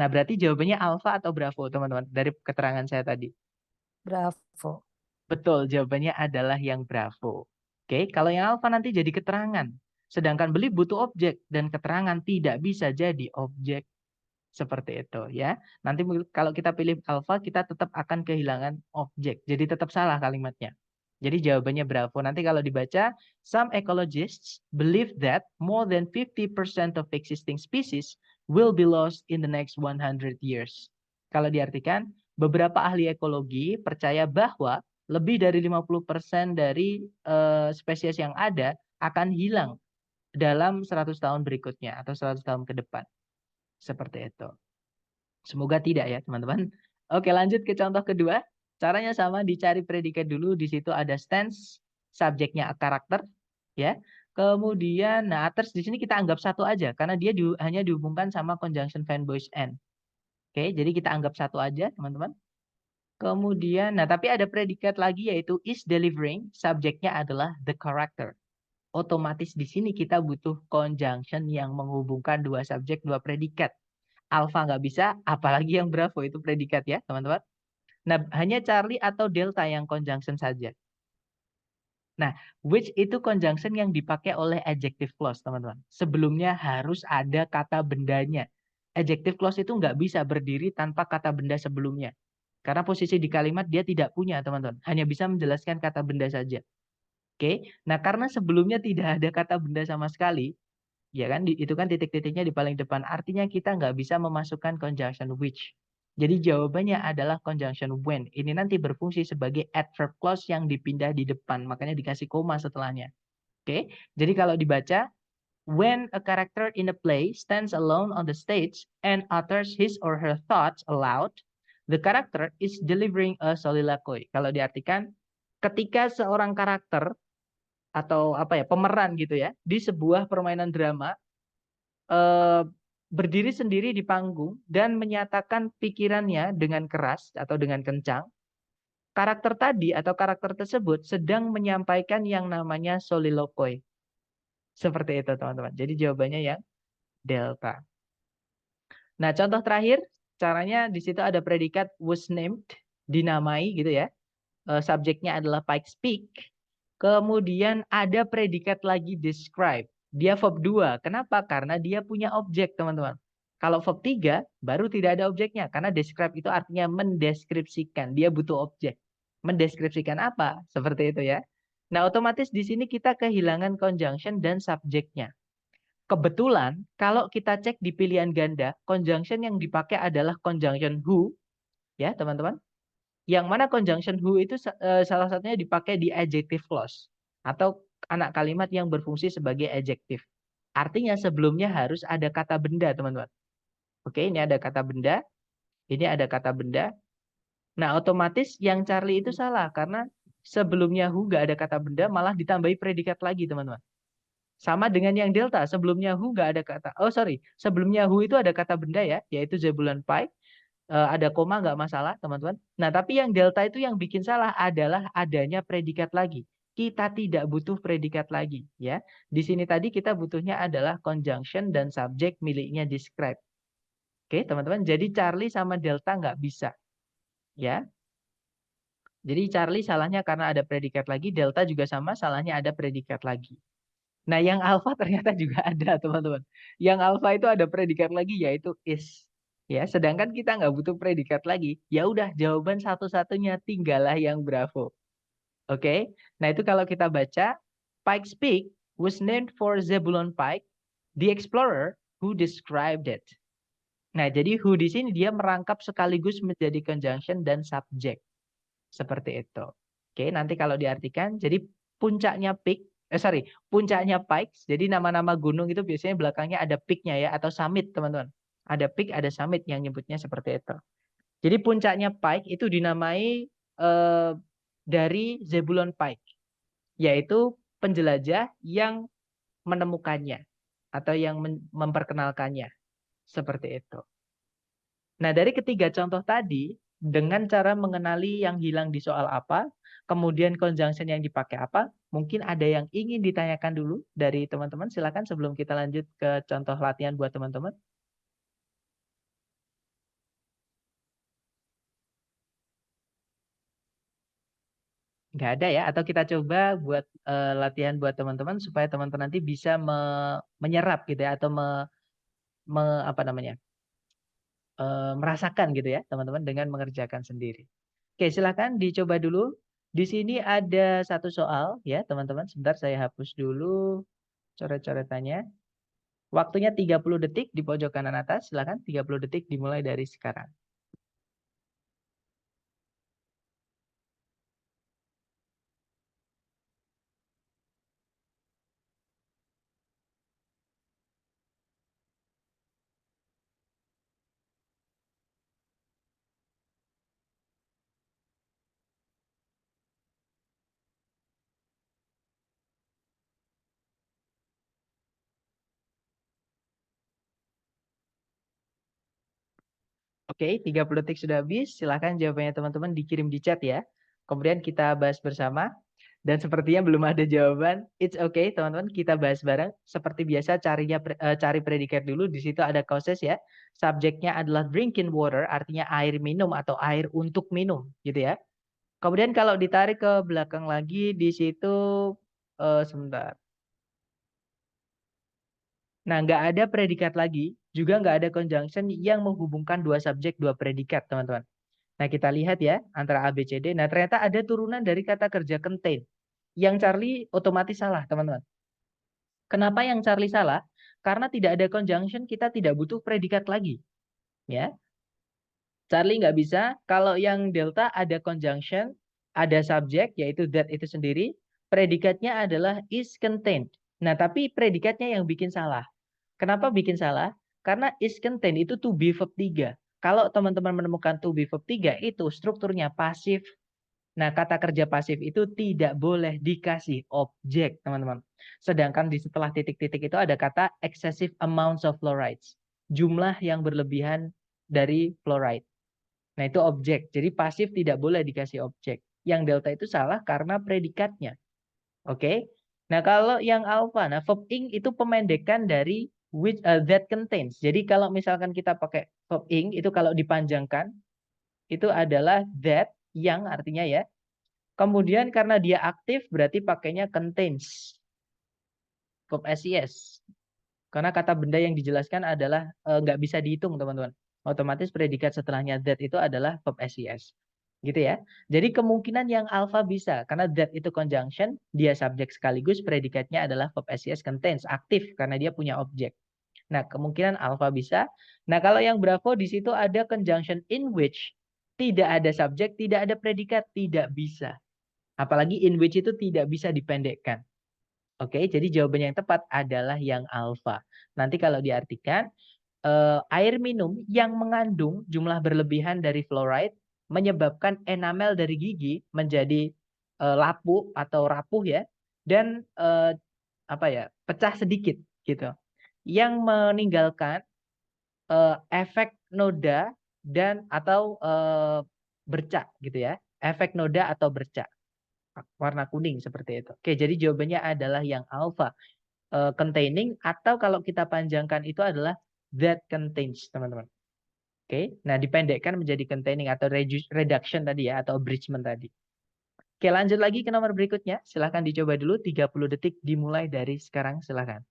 Speaker 1: Nah, berarti jawabannya alpha atau bravo, teman-teman, dari keterangan saya tadi.
Speaker 2: Bravo.
Speaker 1: Betul, jawabannya adalah yang bravo. Oke, kalau yang alpha nanti jadi keterangan. Sedangkan beli butuh objek dan keterangan tidak bisa jadi objek. Seperti itu ya. Nanti kalau kita pilih alpha, kita tetap akan kehilangan objek. Jadi tetap salah kalimatnya. Jadi jawabannya bravo. Nanti kalau dibaca, some ecologists believe that more than 50% of existing species will be lost in the next 100 years. Kalau diartikan, beberapa ahli ekologi percaya bahwa lebih dari 50% dari spesies yang ada akan hilang dalam 100 tahun berikutnya atau 100 tahun ke depan. Seperti itu. Semoga tidak ya, teman-teman. Oke, lanjut ke contoh kedua. Caranya sama, dicari predikat dulu. Di situ ada stance, subjeknya karakter, ya. Kemudian, nah, others di sini kita anggap satu aja, karena dia hanya dihubungkan sama conjunction fanboys and. Oke, jadi kita anggap satu aja, teman-teman. Kemudian, nah, tapi ada predikat lagi yaitu is delivering, subjeknya adalah the character. Otomatis di sini kita butuh conjunction yang menghubungkan dua subjek, dua predikat. Alpha nggak bisa, apalagi yang Bravo itu predikat ya, teman-teman. Nah, hanya Charlie atau Delta yang conjunction saja. Nah, which itu conjunction yang dipakai oleh adjective clause, teman-teman. Sebelumnya harus ada kata bendanya. Adjective clause itu nggak bisa berdiri tanpa kata benda sebelumnya. Karena posisi di kalimat dia tidak punya, teman-teman. Hanya bisa menjelaskan kata benda saja. Oke, nah karena sebelumnya tidak ada kata benda sama sekali, ya kan, itu kan titik-titiknya di paling depan. Artinya kita nggak bisa memasukkan conjunction which. Jadi jawabannya adalah conjunction when. Ini nanti berfungsi sebagai adverb clause yang dipindah di depan. Makanya dikasih koma setelahnya. Oke, jadi kalau dibaca, when a character in a play stands alone on the stage and utters his or her thoughts aloud, the character is delivering a soliloquy. Kalau diartikan, ketika seorang karakter atau apa ya, pemeran gitu ya, di sebuah permainan drama, eh, berdiri sendiri di panggung dan menyatakan pikirannya dengan keras atau dengan kencang, Karakter tadi atau karakter tersebut sedang menyampaikan yang namanya soliloquy. Seperti itu, teman-teman. Jadi jawabannya yang delta. Nah, contoh terakhir, caranya di situ ada predikat was named, dinamai gitu ya. Subjeknya adalah Pikes Peak. Kemudian ada predikat lagi describe. Dia verb 2. Kenapa? Karena dia punya objek, teman-teman. Kalau verb 3, baru tidak ada objeknya. Karena describe itu artinya mendeskripsikan. Dia butuh objek. Mendeskripsikan apa? Seperti itu ya. Nah, otomatis di sini kita kehilangan conjunction dan subjeknya. Kebetulan, kalau kita cek di pilihan ganda, conjunction yang dipakai adalah conjunction who, ya teman-teman. Yang mana conjunction who itu salah satunya dipakai di adjective clause atau anak kalimat yang berfungsi sebagai adjective. Artinya sebelumnya harus ada kata benda, teman-teman. Oke, ini ada kata benda, ini ada kata benda. Nah, otomatis yang Charlie itu salah karena sebelumnya who nggak ada kata benda, malah ditambahi predikat lagi, teman-teman. Sama dengan yang delta, sebelumnya who nggak ada kata, sebelumnya who itu ada kata benda ya, yaitu Zebulon Pike. Ada koma nggak masalah, teman-teman. Nah, tapi yang delta itu yang bikin salah adalah adanya predikat lagi. Kita tidak butuh predikat lagi, ya. Di sini tadi kita butuhnya adalah conjunction dan subjek miliknya describe. Oke, teman-teman. Jadi Charlie sama delta nggak bisa, ya. Jadi Charlie salahnya karena ada predikat lagi, delta juga sama, salahnya ada predikat lagi. Nah, yang alfa ternyata juga ada, teman-teman. Yang alfa itu ada predikat lagi, yaitu is. Ya, sedangkan kita nggak butuh predikat lagi. Ya udah, jawaban satu-satunya tinggallah yang bravo. Oke. Nah, itu kalau kita baca, Pikes Peak was named for Zebulon Pike, the explorer who described it. Nah, jadi who di sini dia merangkap sekaligus menjadi conjunction dan subjek. Seperti itu. Oke, nanti kalau diartikan, jadi puncaknya peak, puncaknya Pikes, jadi nama-nama gunung itu biasanya belakangnya ada peak-nya ya, atau summit, teman-teman. Ada peak, ada summit yang nyebutnya seperti itu. Jadi puncaknya Pike itu dinamai dari Zebulon Pike, yaitu penjelajah yang menemukannya, atau yang memperkenalkannya. Seperti itu. Nah, dari ketiga contoh tadi, dengan cara mengenali yang hilang di soal apa, kemudian conjunction yang dipakai apa, mungkin ada yang ingin ditanyakan dulu dari teman-teman. Silakan sebelum kita lanjut ke contoh latihan buat teman-teman. Nggak ada ya? Atau kita coba buat latihan buat teman-teman supaya teman-teman nanti bisa menyerap gitu ya, atau apa namanya, merasakan gitu ya teman-teman dengan mengerjakan sendiri. Oke, silakan dicoba dulu. Di sini ada satu soal ya teman-teman. Sebentar saya hapus dulu coret-coretannya. Waktunya 30 detik di pojok kanan atas. Silakan 30 detik dimulai dari sekarang. Oke, 30 detik sudah habis. Silakan jawabannya teman-teman dikirim di chat ya. Kemudian kita bahas bersama. Dan sepertinya belum ada jawaban. It's okay, teman-teman. Kita bahas bareng. Seperti biasa, cari predikat dulu. Di situ ada causes ya. Subjeknya adalah drinking water, artinya air minum atau air untuk minum, gitu ya. Kemudian kalau ditarik ke belakang lagi, di situ sebentar. Nah, nggak ada predikat lagi, juga nggak ada conjunction yang menghubungkan dua subjek, dua predikat, teman-teman. Nah, kita lihat ya, antara A, B, C, D. Nah, ternyata ada turunan dari kata kerja contain. Yang Charlie otomatis salah, teman-teman. Kenapa yang Charlie salah? Karena tidak ada conjunction, kita tidak butuh predikat lagi. Ya, Charlie nggak bisa. Kalau yang delta ada conjunction, ada subjek, yaitu that itu sendiri. Predikatnya adalah is contained. Nah, tapi predikatnya yang bikin salah. Kenapa bikin salah? Karena is contained itu to be verb 3. Kalau teman-teman menemukan to be verb 3, itu strukturnya pasif. Nah, kata kerja pasif itu tidak boleh dikasih objek, teman-teman. Sedangkan di setelah titik-titik itu ada kata excessive amounts of fluorides. Jumlah yang berlebihan dari fluoride. Nah, itu objek. Jadi pasif tidak boleh dikasih objek. Yang delta itu salah karena predikatnya. Oke. Nah, kalau yang alpha, nah verb ing itu pemendekan dari that contains. Jadi kalau misalkan kita pakai verb ing itu kalau dipanjangkan itu adalah that yang artinya ya. Kemudian karena dia aktif berarti pakainya contains. Verb SES. Karena kata benda yang dijelaskan adalah nggak bisa dihitung, teman-teman. Otomatis predikat setelahnya that itu adalah verb SES. Gitu ya. Jadi kemungkinan yang alpha bisa. Karena that itu conjunction, dia subjek sekaligus predikatnya adalah verb SES contains, aktif karena dia punya objek. Nah, kemungkinan alpha bisa. Nah, kalau yang bravo di situ ada conjunction in which tidak ada subjek, tidak ada predikat, tidak bisa. Apalagi in which itu tidak bisa dipendekkan. Oke, jadi jawabannya yang tepat adalah yang alfa. Nanti kalau diartikan, air minum yang mengandung jumlah berlebihan dari fluoride menyebabkan enamel dari gigi menjadi lapuk atau rapuh ya, dan pecah sedikit gitu, yang meninggalkan efek noda dan atau bercak gitu ya, efek noda atau bercak warna kuning seperti itu. Oke, jadi jawabannya adalah yang alpha. Containing atau kalau kita panjangkan itu adalah that contains, teman-teman. Oke, nah dipendekkan menjadi containing atau reduction tadi ya, atau abridgment tadi. Oke, lanjut lagi ke nomor berikutnya. Silahkan dicoba dulu, 30 detik dimulai dari sekarang, silahkan.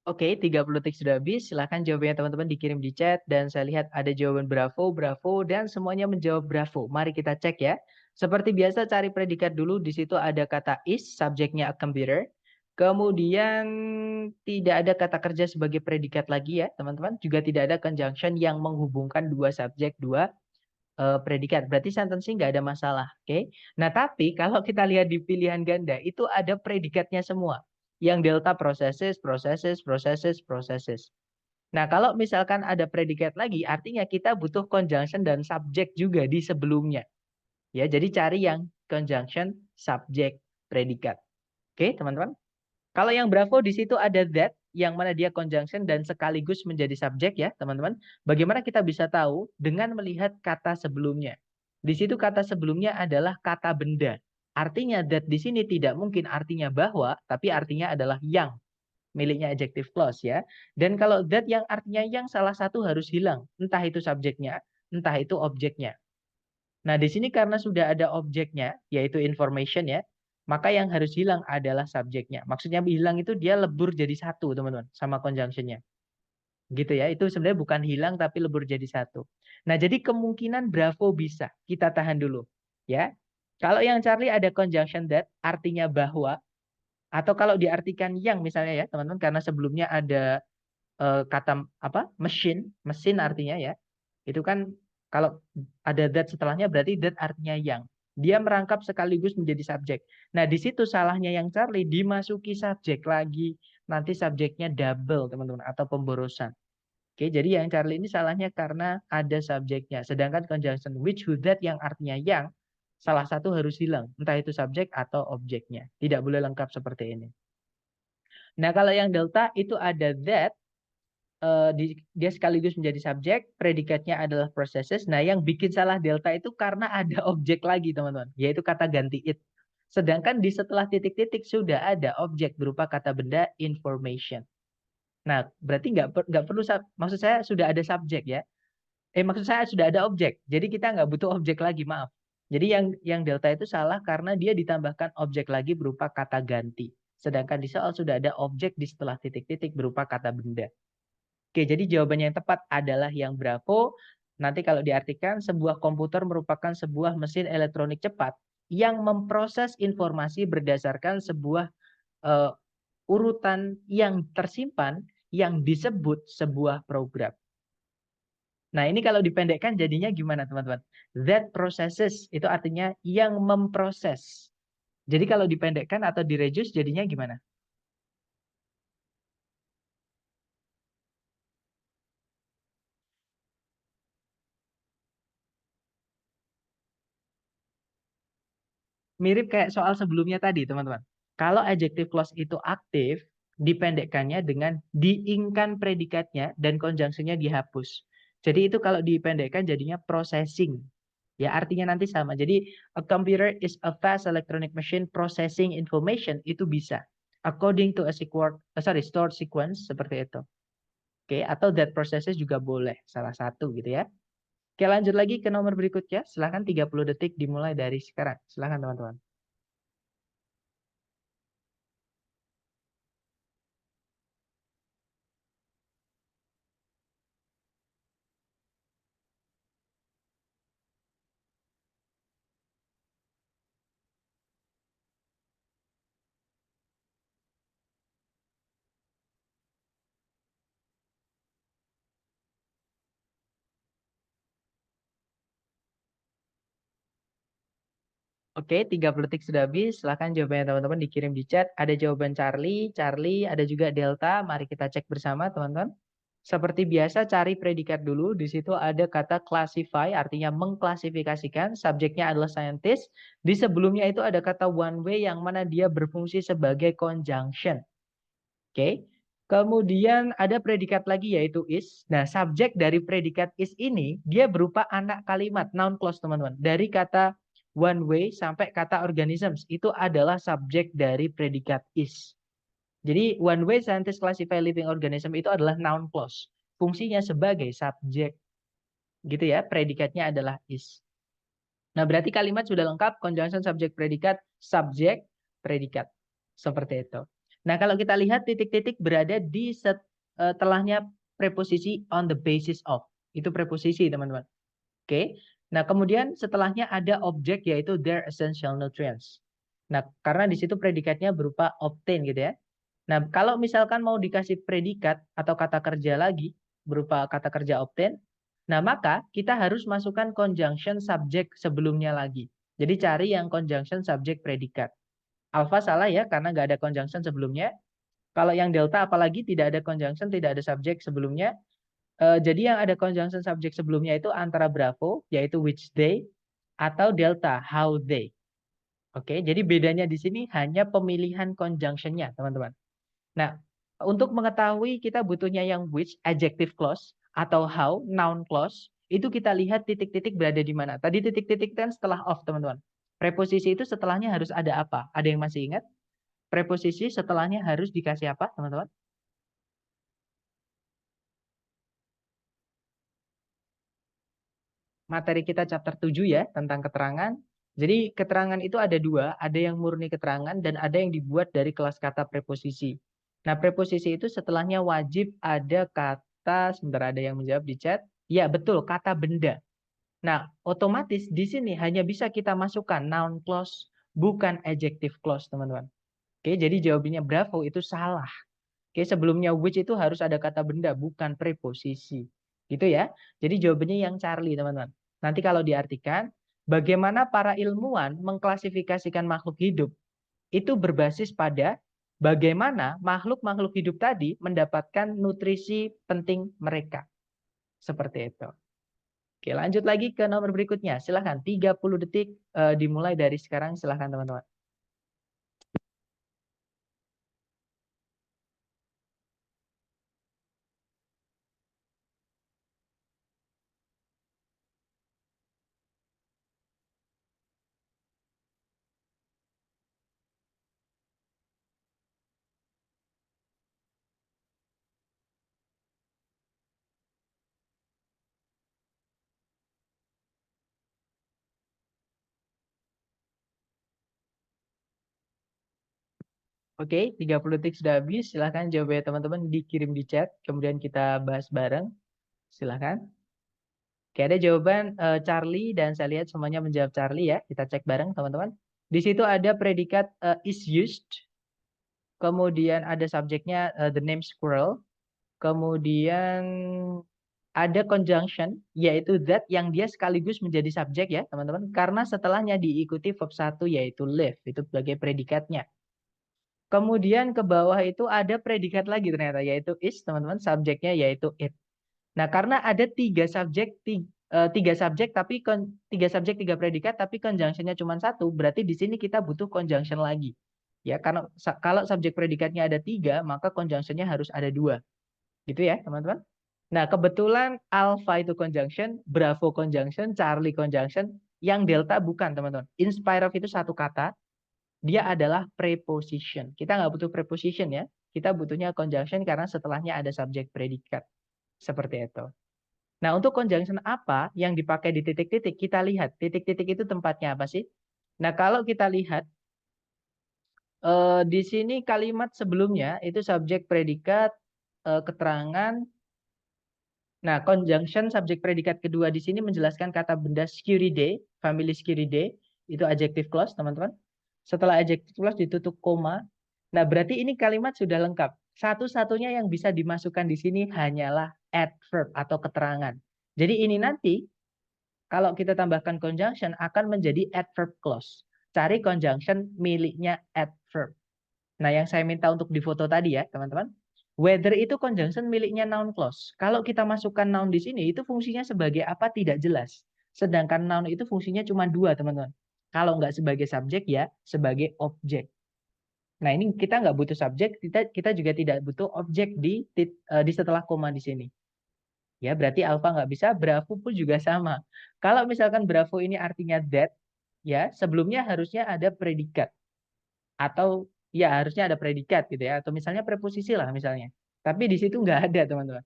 Speaker 1: Oke, 30 detik sudah habis. Silahkan jawabannya teman-teman dikirim di chat. Dan saya lihat ada jawaban bravo, bravo, dan semuanya menjawab bravo. Mari kita cek ya. Seperti biasa cari predikat dulu. Di situ ada kata is, subjeknya a computer. Kemudian tidak ada kata kerja sebagai predikat lagi ya teman-teman. Juga tidak ada conjunction yang menghubungkan dua subjek, dua predikat. Berarti sentencing nggak ada masalah. Oke. Nah, tapi kalau kita lihat di pilihan ganda, itu ada predikatnya semua. Yang delta processes, processes, processes, processes. Nah, kalau misalkan ada predikat lagi, artinya kita butuh conjunction dan subjek juga di sebelumnya. Ya, jadi cari yang conjunction, subjek, predikat. Oke, teman-teman. Kalau yang bravo di situ ada that, yang mana dia conjunction dan sekaligus menjadi subjek ya, teman-teman. Bagaimana kita bisa tahu? Dengan melihat kata sebelumnya. Di situ kata sebelumnya adalah kata benda. Artinya that di sini tidak mungkin artinya bahwa, tapi artinya adalah yang. Miliknya adjective clause ya. Dan kalau that yang artinya yang, salah satu harus hilang. Entah itu subjeknya, entah itu objeknya. Nah, di sini karena sudah ada objeknya, yaitu information ya, maka yang harus hilang adalah subjeknya. Maksudnya hilang itu dia lebur jadi satu, teman-teman, sama conjunctionnya. Gitu ya, itu sebenarnya bukan hilang tapi lebur jadi satu. Nah, jadi kemungkinan bravo bisa. Kita tahan dulu. Ya. Kalau yang Charlie ada conjunction that, artinya bahwa, atau kalau diartikan yang misalnya ya, teman-teman, karena sebelumnya ada kata apa? Mesin artinya ya. Itu kan kalau ada that setelahnya berarti that artinya yang. Dia merangkap sekaligus menjadi subjek. Nah, di situ salahnya yang Charlie dimasuki subjek lagi. Nanti subjeknya double, teman-teman, atau pemborosan. Oke, jadi yang Charlie ini salahnya karena ada subjeknya. Sedangkan conjunction which, who, that yang artinya yang, salah satu harus hilang. Entah itu subjek atau objeknya. Tidak boleh lengkap seperti ini. Nah, kalau yang delta itu ada that, dia sekaligus menjadi subjek, predikatnya adalah processes. Nah, yang bikin salah delta itu karena ada objek lagi, teman-teman, yaitu kata ganti it. Sedangkan di setelah titik-titik sudah ada objek berupa kata benda information. Nah, berarti nggak perlu, maksud saya sudah ada subjek ya. Maksud saya sudah ada objek. Jadi kita nggak butuh objek lagi, maaf. Jadi yang delta itu salah karena dia ditambahkan objek lagi berupa kata ganti. Sedangkan di soal sudah ada objek di setelah titik-titik berupa kata benda. Oke, jadi jawabannya yang tepat adalah yang bravo. Nanti kalau diartikan, sebuah komputer merupakan sebuah mesin elektronik cepat yang memproses informasi berdasarkan sebuah uh, urutan yang tersimpan yang disebut sebuah program. Nah, ini kalau dipendekkan jadinya gimana, teman-teman? That processes itu artinya yang memproses. Jadi kalau dipendekkan atau direduce jadinya gimana? Mirip kayak soal sebelumnya tadi, teman-teman. Kalau adjective clause itu aktif, dipendekkannya dengan diingkan predikatnya dan konjungsinya dihapus. Jadi itu kalau dipendekkan jadinya processing. Ya, artinya nanti sama. Jadi a computer is a fast electronic machine processing information itu bisa. According to a stored sequence seperti itu. Oke, atau that processes juga boleh salah satu gitu ya. Oke, lanjut lagi ke nomor berikutnya. Silahkan 30 detik dimulai dari sekarang. Silahkan teman-teman. Oke, 30 detik sudah habis. Silahkan jawabannya teman-teman dikirim di chat. Ada jawaban Charlie, ada juga Delta. Mari kita cek bersama teman-teman. Seperti biasa cari predikat dulu. Di situ ada kata classify, artinya mengklasifikasikan. Subjeknya adalah scientist. Di sebelumnya itu ada kata one way yang mana dia berfungsi sebagai conjunction. Oke. Kemudian ada predikat lagi yaitu is. Nah, subjek dari predikat is ini dia berupa anak kalimat noun clause teman-teman. Dari kata one way sampai kata organisms itu adalah subjek dari predikat is. Jadi one way scientist classify living organism itu adalah noun clause. Fungsinya sebagai subjek. Gitu ya, predikatnya adalah is. Nah, berarti kalimat sudah lengkap, conjunction subjek predikat, subjek predikat. Seperti itu. Nah, kalau kita lihat titik-titik berada di setelahnya preposisi on the basis of. Itu preposisi, teman-teman. Oke. Nah, kemudian setelahnya ada objek yaitu their essential nutrients. Nah, karena di situ predikatnya berupa obtain gitu ya. Nah, kalau misalkan mau dikasih predikat atau kata kerja lagi berupa kata kerja obtain, nah maka kita harus masukkan conjunction subjek sebelumnya lagi. Jadi cari yang conjunction subjek predikat. Alpha salah ya karena nggak ada conjunction sebelumnya. Kalau yang delta apalagi tidak ada conjunction, tidak ada subjek sebelumnya. Jadi yang ada conjunction subjek sebelumnya itu antara Bravo, yaitu which they, atau delta, how they. Oke, jadi bedanya di sini hanya pemilihan conjunctionnya, teman-teman. Nah, untuk mengetahui kita butuhnya yang which, adjective clause, atau how, noun clause, itu kita lihat titik-titik berada di mana. Tadi titik-titik kan setelah of, teman-teman. Preposisi itu setelahnya harus ada apa? Ada yang masih ingat? Preposisi setelahnya harus dikasih apa, teman-teman? Materi kita chapter 7 ya, tentang keterangan. Jadi keterangan itu ada dua, ada yang murni keterangan dan ada yang dibuat dari kelas kata preposisi. Nah, preposisi itu setelahnya wajib ada kata, sebentar ada yang menjawab di chat. Ya, betul, kata benda. Nah, otomatis di sini hanya bisa kita masukkan noun clause, bukan adjective clause, teman-teman. Oke, jadi jawabannya bravo itu salah. Oke, sebelumnya which itu harus ada kata benda, bukan preposisi. Gitu ya. Jadi jawabannya yang Charlie, teman-teman. Nanti kalau diartikan, bagaimana para ilmuwan mengklasifikasikan makhluk hidup, itu berbasis pada bagaimana makhluk-makhluk hidup tadi mendapatkan nutrisi penting mereka. Seperti itu. Oke, lanjut lagi ke nomor berikutnya. Silahkan, 30 detik dimulai dari sekarang. Silahkan, teman-teman. Oke, 30 detik sudah habis. Silahkan jawabannya teman-teman dikirim di chat. Kemudian kita bahas bareng. Silahkan. Oke, ada jawaban Charlie dan saya lihat semuanya menjawab Charlie ya. Kita cek bareng teman-teman. Di situ ada predikat is used. Kemudian ada subjeknya the name squirrel. Kemudian ada conjunction, yaitu that yang dia sekaligus menjadi subjek ya, teman-teman. Karena setelahnya diikuti verb satu yaitu live, itu sebagai predikatnya. Kemudian ke bawah itu ada predikat lagi ternyata, yaitu is, teman-teman. Subjeknya yaitu it. Nah, karena ada tiga subjek, tapi tiga subjek, tiga predikat, tapi conjunctionnya cuma satu, berarti di sini kita butuh conjunction lagi. Ya, karena kalau subjek predikatnya ada tiga, maka conjunctionnya harus ada dua. Gitu ya, teman-teman. Nah, kebetulan alpha itu conjunction, bravo conjunction, Charlie conjunction, yang delta bukan, teman-teman. In spite of itu satu kata, dia adalah preposition. Kita nggak butuh preposition ya, kita butuhnya conjunction karena setelahnya ada subjek predikat. Seperti itu. Nah, untuk conjunction apa yang dipakai di titik-titik, kita lihat. Titik-titik itu tempatnya apa sih? Nah, kalau kita lihat, di sini kalimat sebelumnya itu subjek predikat, keterangan. Nah, conjunction subjek predikat kedua di sini menjelaskan kata benda Sciuridae, family Sciuridae, itu adjective clause, teman-teman. Setelah adjective clause ditutup koma. Nah, berarti ini kalimat sudah lengkap. Satu-satunya yang bisa dimasukkan di sini hanyalah adverb atau keterangan. Jadi ini nanti kalau kita tambahkan conjunction akan menjadi adverb clause. Cari conjunction miliknya adverb. Nah, yang saya minta untuk difoto tadi ya, teman-teman. Whether itu conjunction miliknya noun clause. Kalau kita masukkan noun di sini, itu fungsinya sebagai apa tidak jelas. Sedangkan noun itu fungsinya cuma dua, teman-teman. Kalau nggak sebagai subjek ya, sebagai objek. Nah, ini kita nggak butuh subjek, kita juga tidak butuh objek di setelah koma di sini. Ya, berarti alpha nggak bisa, bravo pun juga sama. Kalau misalkan bravo ini artinya that, ya, sebelumnya harusnya ada predikat. Atau ya harusnya ada predikat gitu ya. Atau misalnya preposisi lah misalnya. Tapi di situ nggak ada, teman-teman.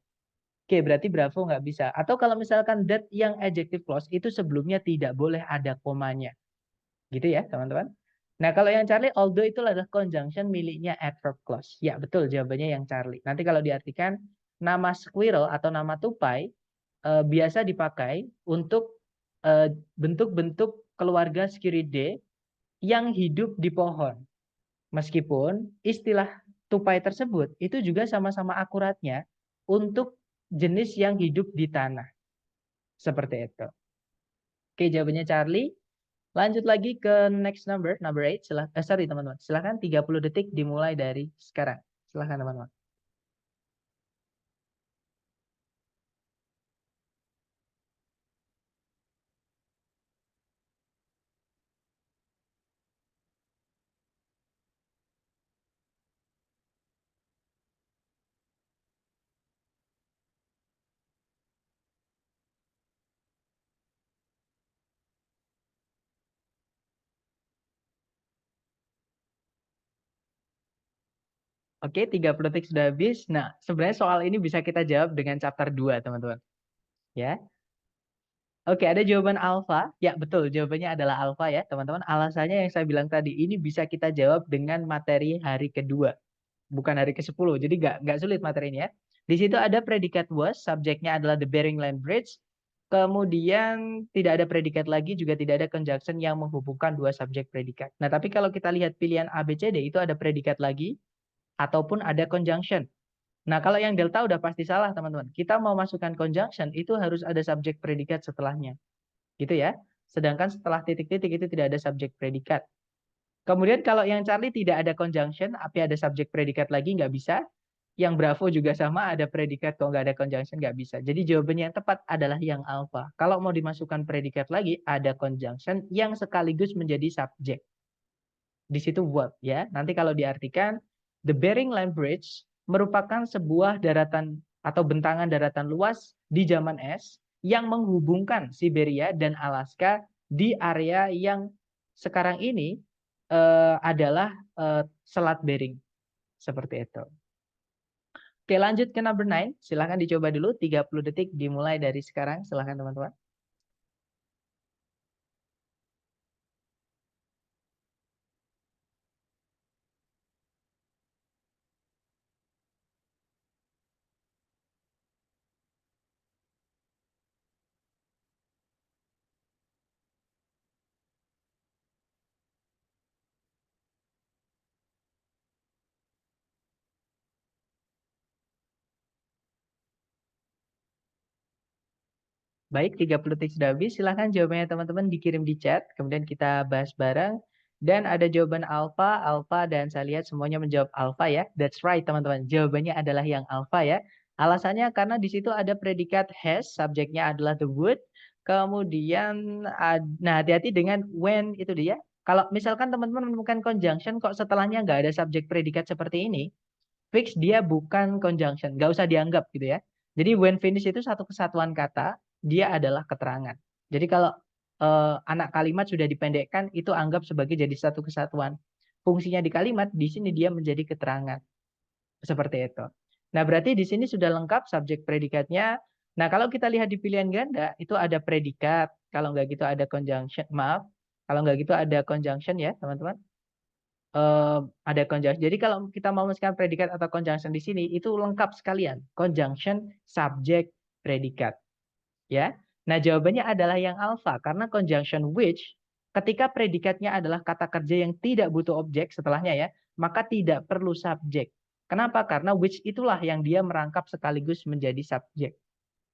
Speaker 1: Oke, berarti bravo nggak bisa. Atau kalau misalkan that yang adjective clause itu sebelumnya tidak boleh ada komanya. Gitu ya, teman-teman. Nah, kalau yang Charlie, although itu adalah conjunction miliknya adverb clause. Ya, betul jawabannya yang Charlie. Nanti kalau diartikan nama squirrel atau nama tupai biasa dipakai untuk bentuk-bentuk keluarga Sciuridae yang hidup di pohon. Meskipun istilah tupai tersebut itu juga sama-sama akuratnya untuk jenis yang hidup di tanah. Seperti itu. Oke, jawabannya Charlie. Lanjut lagi ke next number, number 8. Sorry teman-teman. Silahkan 30 detik dimulai dari sekarang. Silahkan teman-teman. Oke, 30 detik sudah habis. Nah, sebenarnya soal ini bisa kita jawab dengan chapter 2, teman-teman. Ya. Oke, ada jawaban alfa. Ya, betul. Jawabannya adalah alfa ya, teman-teman. Alasannya yang saya bilang tadi, ini bisa kita jawab dengan materi hari kedua. Bukan hari ke-10. Jadi nggak sulit materinya ya. Di situ ada predikat was, subjeknya adalah the Bering Land Bridge. Kemudian tidak ada predikat lagi, juga tidak ada conjunction yang menghubungkan dua subjek predikat. Nah, tapi kalau kita lihat pilihan A, B, C, D itu ada predikat lagi ataupun ada conjunction. Nah, kalau yang delta udah pasti salah, teman-teman. Kita mau masukkan conjunction itu harus ada subjek predikat setelahnya. Gitu ya. Sedangkan setelah titik-titik itu tidak ada subjek predikat. Kemudian kalau yang Charlie tidak ada conjunction, tapi ada subjek predikat lagi nggak bisa. Yang Bravo juga sama, ada predikat, kalau nggak ada conjunction nggak bisa. Jadi jawabannya yang tepat adalah yang alpha. Kalau mau dimasukkan predikat lagi, ada conjunction yang sekaligus menjadi subjek. Di situ verb ya. Nanti kalau diartikan, the Bering Land Bridge merupakan sebuah daratan atau bentangan daratan luas di zaman es yang menghubungkan Siberia dan Alaska di area yang sekarang ini adalah Selat Bering. Seperti itu. Oke, lanjut ke number 9. Silahkan dicoba dulu. 30 detik dimulai dari sekarang. Silahkan teman-teman. Baik, 30 detik sudah habis. Silahkan jawabannya teman-teman dikirim di chat, kemudian kita bahas bareng. Dan ada jawaban alpha, alpha, dan saya lihat semuanya menjawab alpha ya. That's right, teman-teman. Jawabannya adalah yang alpha ya. Alasannya karena di situ ada predikat has, subjeknya adalah the would. Kemudian, nah hati-hati dengan when itu dia. Kalau misalkan teman-teman menemukan conjunction kok setelahnya nggak ada subjek predikat seperti ini, fix dia bukan conjunction, nggak usah dianggap gitu ya. Jadi when finish itu satu kesatuan kata, dia adalah keterangan. Jadi kalau anak kalimat sudah dipendekkan, itu anggap sebagai jadi satu kesatuan. Fungsinya di kalimat, di sini dia menjadi keterangan. Seperti itu. Nah, berarti di sini sudah lengkap subjek predikatnya. Nah, kalau kita lihat di pilihan ganda, itu ada predikat. Kalau nggak gitu ada conjunction, maaf. Kalau nggak gitu ada conjunction ya, teman-teman. Ada conjunction. Jadi kalau kita mau memasukkan predikat atau conjunction di sini itu lengkap sekalian. Conjunction, subjek, predikat. Ya. Nah, jawabannya adalah yang alpha karena conjunction which ketika predikatnya adalah kata kerja yang tidak butuh objek setelahnya ya, maka tidak perlu subjek. Kenapa? Karena which itulah yang dia merangkap sekaligus menjadi subjek.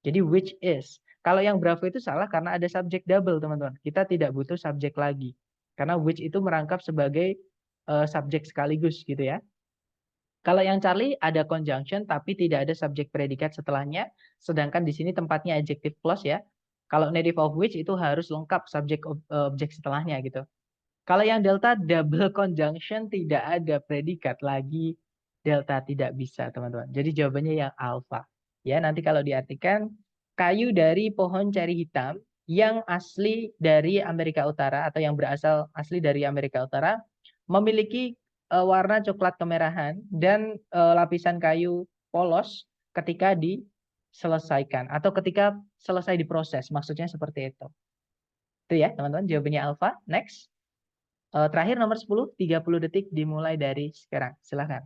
Speaker 1: Jadi which is. Kalau yang Bravo itu salah karena ada subjek double, teman-teman. Kita tidak butuh subjek lagi. Karena which itu merangkap sebagai subjek sekaligus gitu ya. Kalau yang Charlie ada conjunction tapi tidak ada subjek predikat setelahnya, sedangkan di sini tempatnya adjective clause ya. Kalau native of which itu harus lengkap subjek objek setelahnya gitu. Kalau yang delta double conjunction tidak ada predikat lagi, delta tidak bisa teman-teman. Jadi jawabannya yang alpha. Ya, nanti kalau diartikan kayu dari pohon ceri hitam yang asli dari Amerika Utara atau yang berasal asli dari Amerika Utara memiliki warna coklat kemerahan dan lapisan kayu polos ketika diselesaikan atau ketika selesai diproses. Maksudnya seperti itu. Itu ya, teman-teman, jawabannya alpha. Next. Terakhir nomor 10, 30 detik dimulai dari sekarang. Silahkan.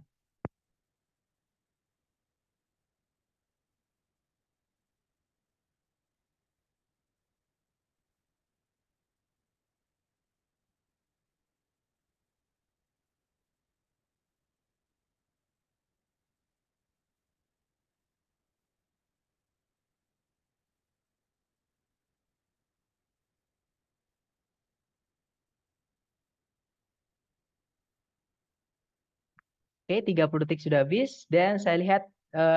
Speaker 1: Oke, 30 detik sudah habis. Dan saya lihat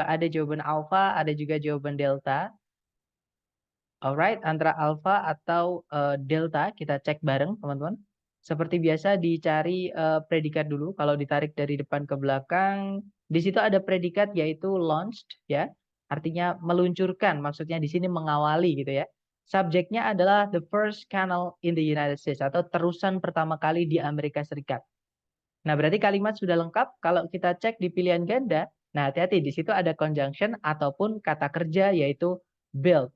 Speaker 1: ada jawaban alpha, ada juga jawaban delta. Alright, antara alpha atau delta kita cek bareng, teman-teman. Seperti biasa dicari predikat dulu. Kalau ditarik dari depan ke belakang, di situ ada predikat yaitu launched, ya. Artinya meluncurkan, maksudnya di sini mengawali gitu ya. Subjeknya adalah the first canal in the United States atau terusan pertama kali di Amerika Serikat. Nah, berarti kalimat sudah lengkap. Kalau kita cek di pilihan ganda, nah hati-hati di situ ada conjunction ataupun kata kerja yaitu build.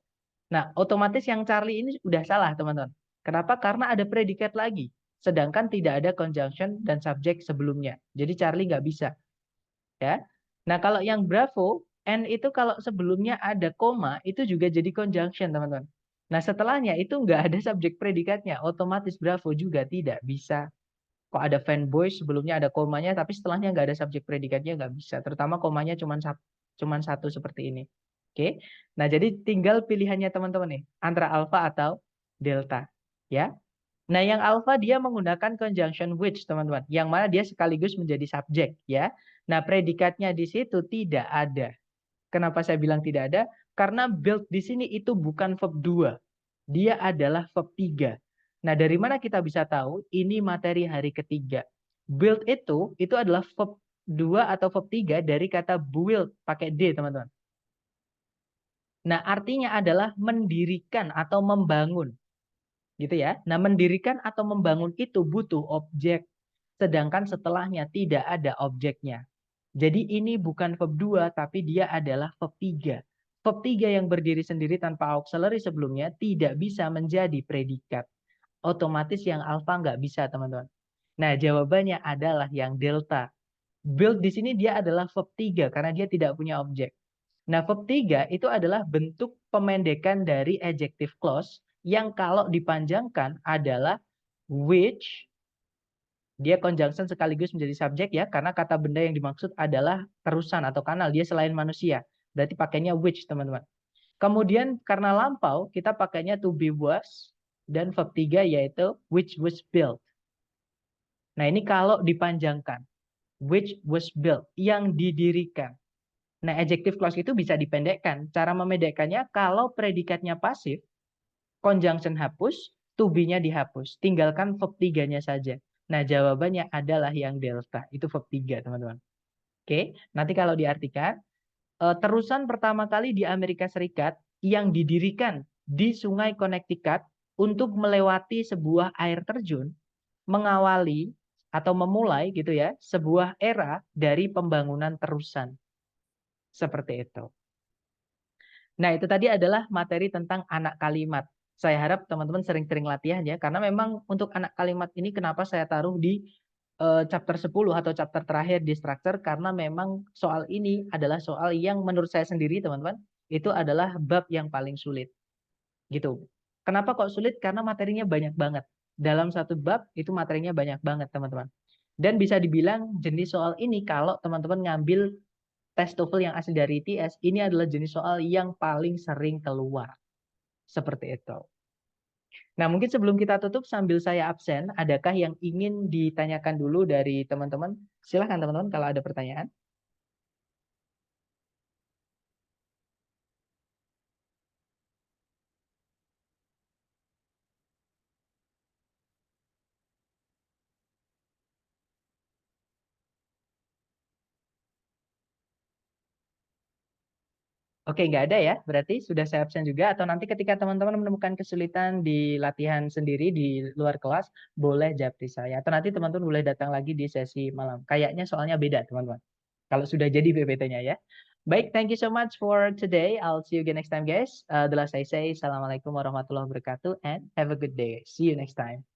Speaker 1: Nah, otomatis yang Charlie ini udah salah, teman-teman. Kenapa? Karena ada predikat lagi. Sedangkan tidak ada conjunction dan subjek sebelumnya. Jadi Charlie nggak bisa. Ya. Nah, kalau yang Bravo, N itu kalau sebelumnya ada koma, itu juga jadi conjunction, teman-teman. Nah, setelahnya itu nggak ada subjek predikatnya. Otomatis Bravo juga tidak bisa. Kok ada fanboy sebelumnya ada komanya, tapi setelahnya nggak ada subjek predikatnya nggak bisa. Terutama komanya cuma satu seperti ini. Oke. Nah, jadi tinggal pilihannya teman-teman nih, antara alpha atau delta. Ya. Nah, yang alpha dia menggunakan conjunction which, teman-teman. Yang mana dia sekaligus menjadi subjek, ya. Nah, predikatnya di situ tidak ada. Kenapa saya bilang tidak ada? Karena build di sini itu bukan verb 2. Dia adalah verb 3. Nah, dari mana kita bisa tahu ini materi hari ketiga? Build itu adalah verb 2 atau verb 3 dari kata build pakai D, teman-teman. Nah, artinya adalah mendirikan atau membangun. Gitu ya. Nah, mendirikan atau membangun itu butuh objek. Sedangkan setelahnya tidak ada objeknya. Jadi ini bukan verb 2, tapi dia adalah verb 3. Verb 3 yang berdiri sendiri tanpa auxiliary sebelumnya tidak bisa menjadi predikat. Otomatis yang alpha nggak bisa, teman-teman. Nah, jawabannya adalah yang delta. Build di sini dia adalah verb 3 karena dia tidak punya objek. Nah, verb 3 itu adalah bentuk pemendekan dari adjective clause yang kalau dipanjangkan adalah which, dia conjunction sekaligus menjadi subjek ya, karena kata benda yang dimaksud adalah terusan atau kanal, dia selain manusia. Berarti pakainya which, teman-teman. Kemudian karena lampau, kita pakainya to be was, dan verb 3 yaitu which was built. Nah ini kalau dipanjangkan, which was built, yang didirikan. Nah adjective clause itu bisa dipendekkan. Cara memendekkannya kalau predikatnya pasif, conjunction hapus, to be-nya dihapus. Tinggalkan verb 3-nya saja. Nah jawabannya adalah yang delta. Itu verb 3 teman-teman. Oke, nanti kalau diartikan, terusan pertama kali di Amerika Serikat yang didirikan di Sungai Connecticut untuk melewati sebuah air terjun, mengawali atau memulai gitu ya, sebuah era dari pembangunan terusan. Seperti itu. Nah, itu tadi adalah materi tentang anak kalimat. Saya harap teman-teman sering-sering latihan ya, karena memang untuk anak kalimat ini kenapa saya taruh di chapter 10 atau chapter terakhir di structure, karena memang soal ini adalah soal yang menurut saya sendiri teman-teman, itu adalah bab yang paling sulit. Gitu. Kenapa kok sulit? Karena materinya banyak banget. Dalam satu bab itu materinya banyak banget teman-teman. Dan bisa dibilang jenis soal ini kalau teman-teman ngambil tes TOEFL yang asli dari ITS, ini adalah jenis soal yang paling sering keluar. Seperti itu. Nah, mungkin sebelum kita tutup sambil saya absen, adakah yang ingin ditanyakan dulu dari teman-teman? Silahkan teman-teman kalau ada pertanyaan. Oke, nggak ada ya. Berarti sudah saya absen juga. Atau nanti ketika teman-teman menemukan kesulitan di latihan sendiri di luar kelas, boleh japri saya. Atau nanti teman-teman boleh datang lagi di sesi malam. Kayaknya soalnya beda, teman-teman. Kalau sudah jadi PPT-nya ya. Baik, thank you so much for today. I'll see you again next time, guys. The last I say, Assalamualaikum warahmatullahi wabarakatuh, and have a good day. See you next time.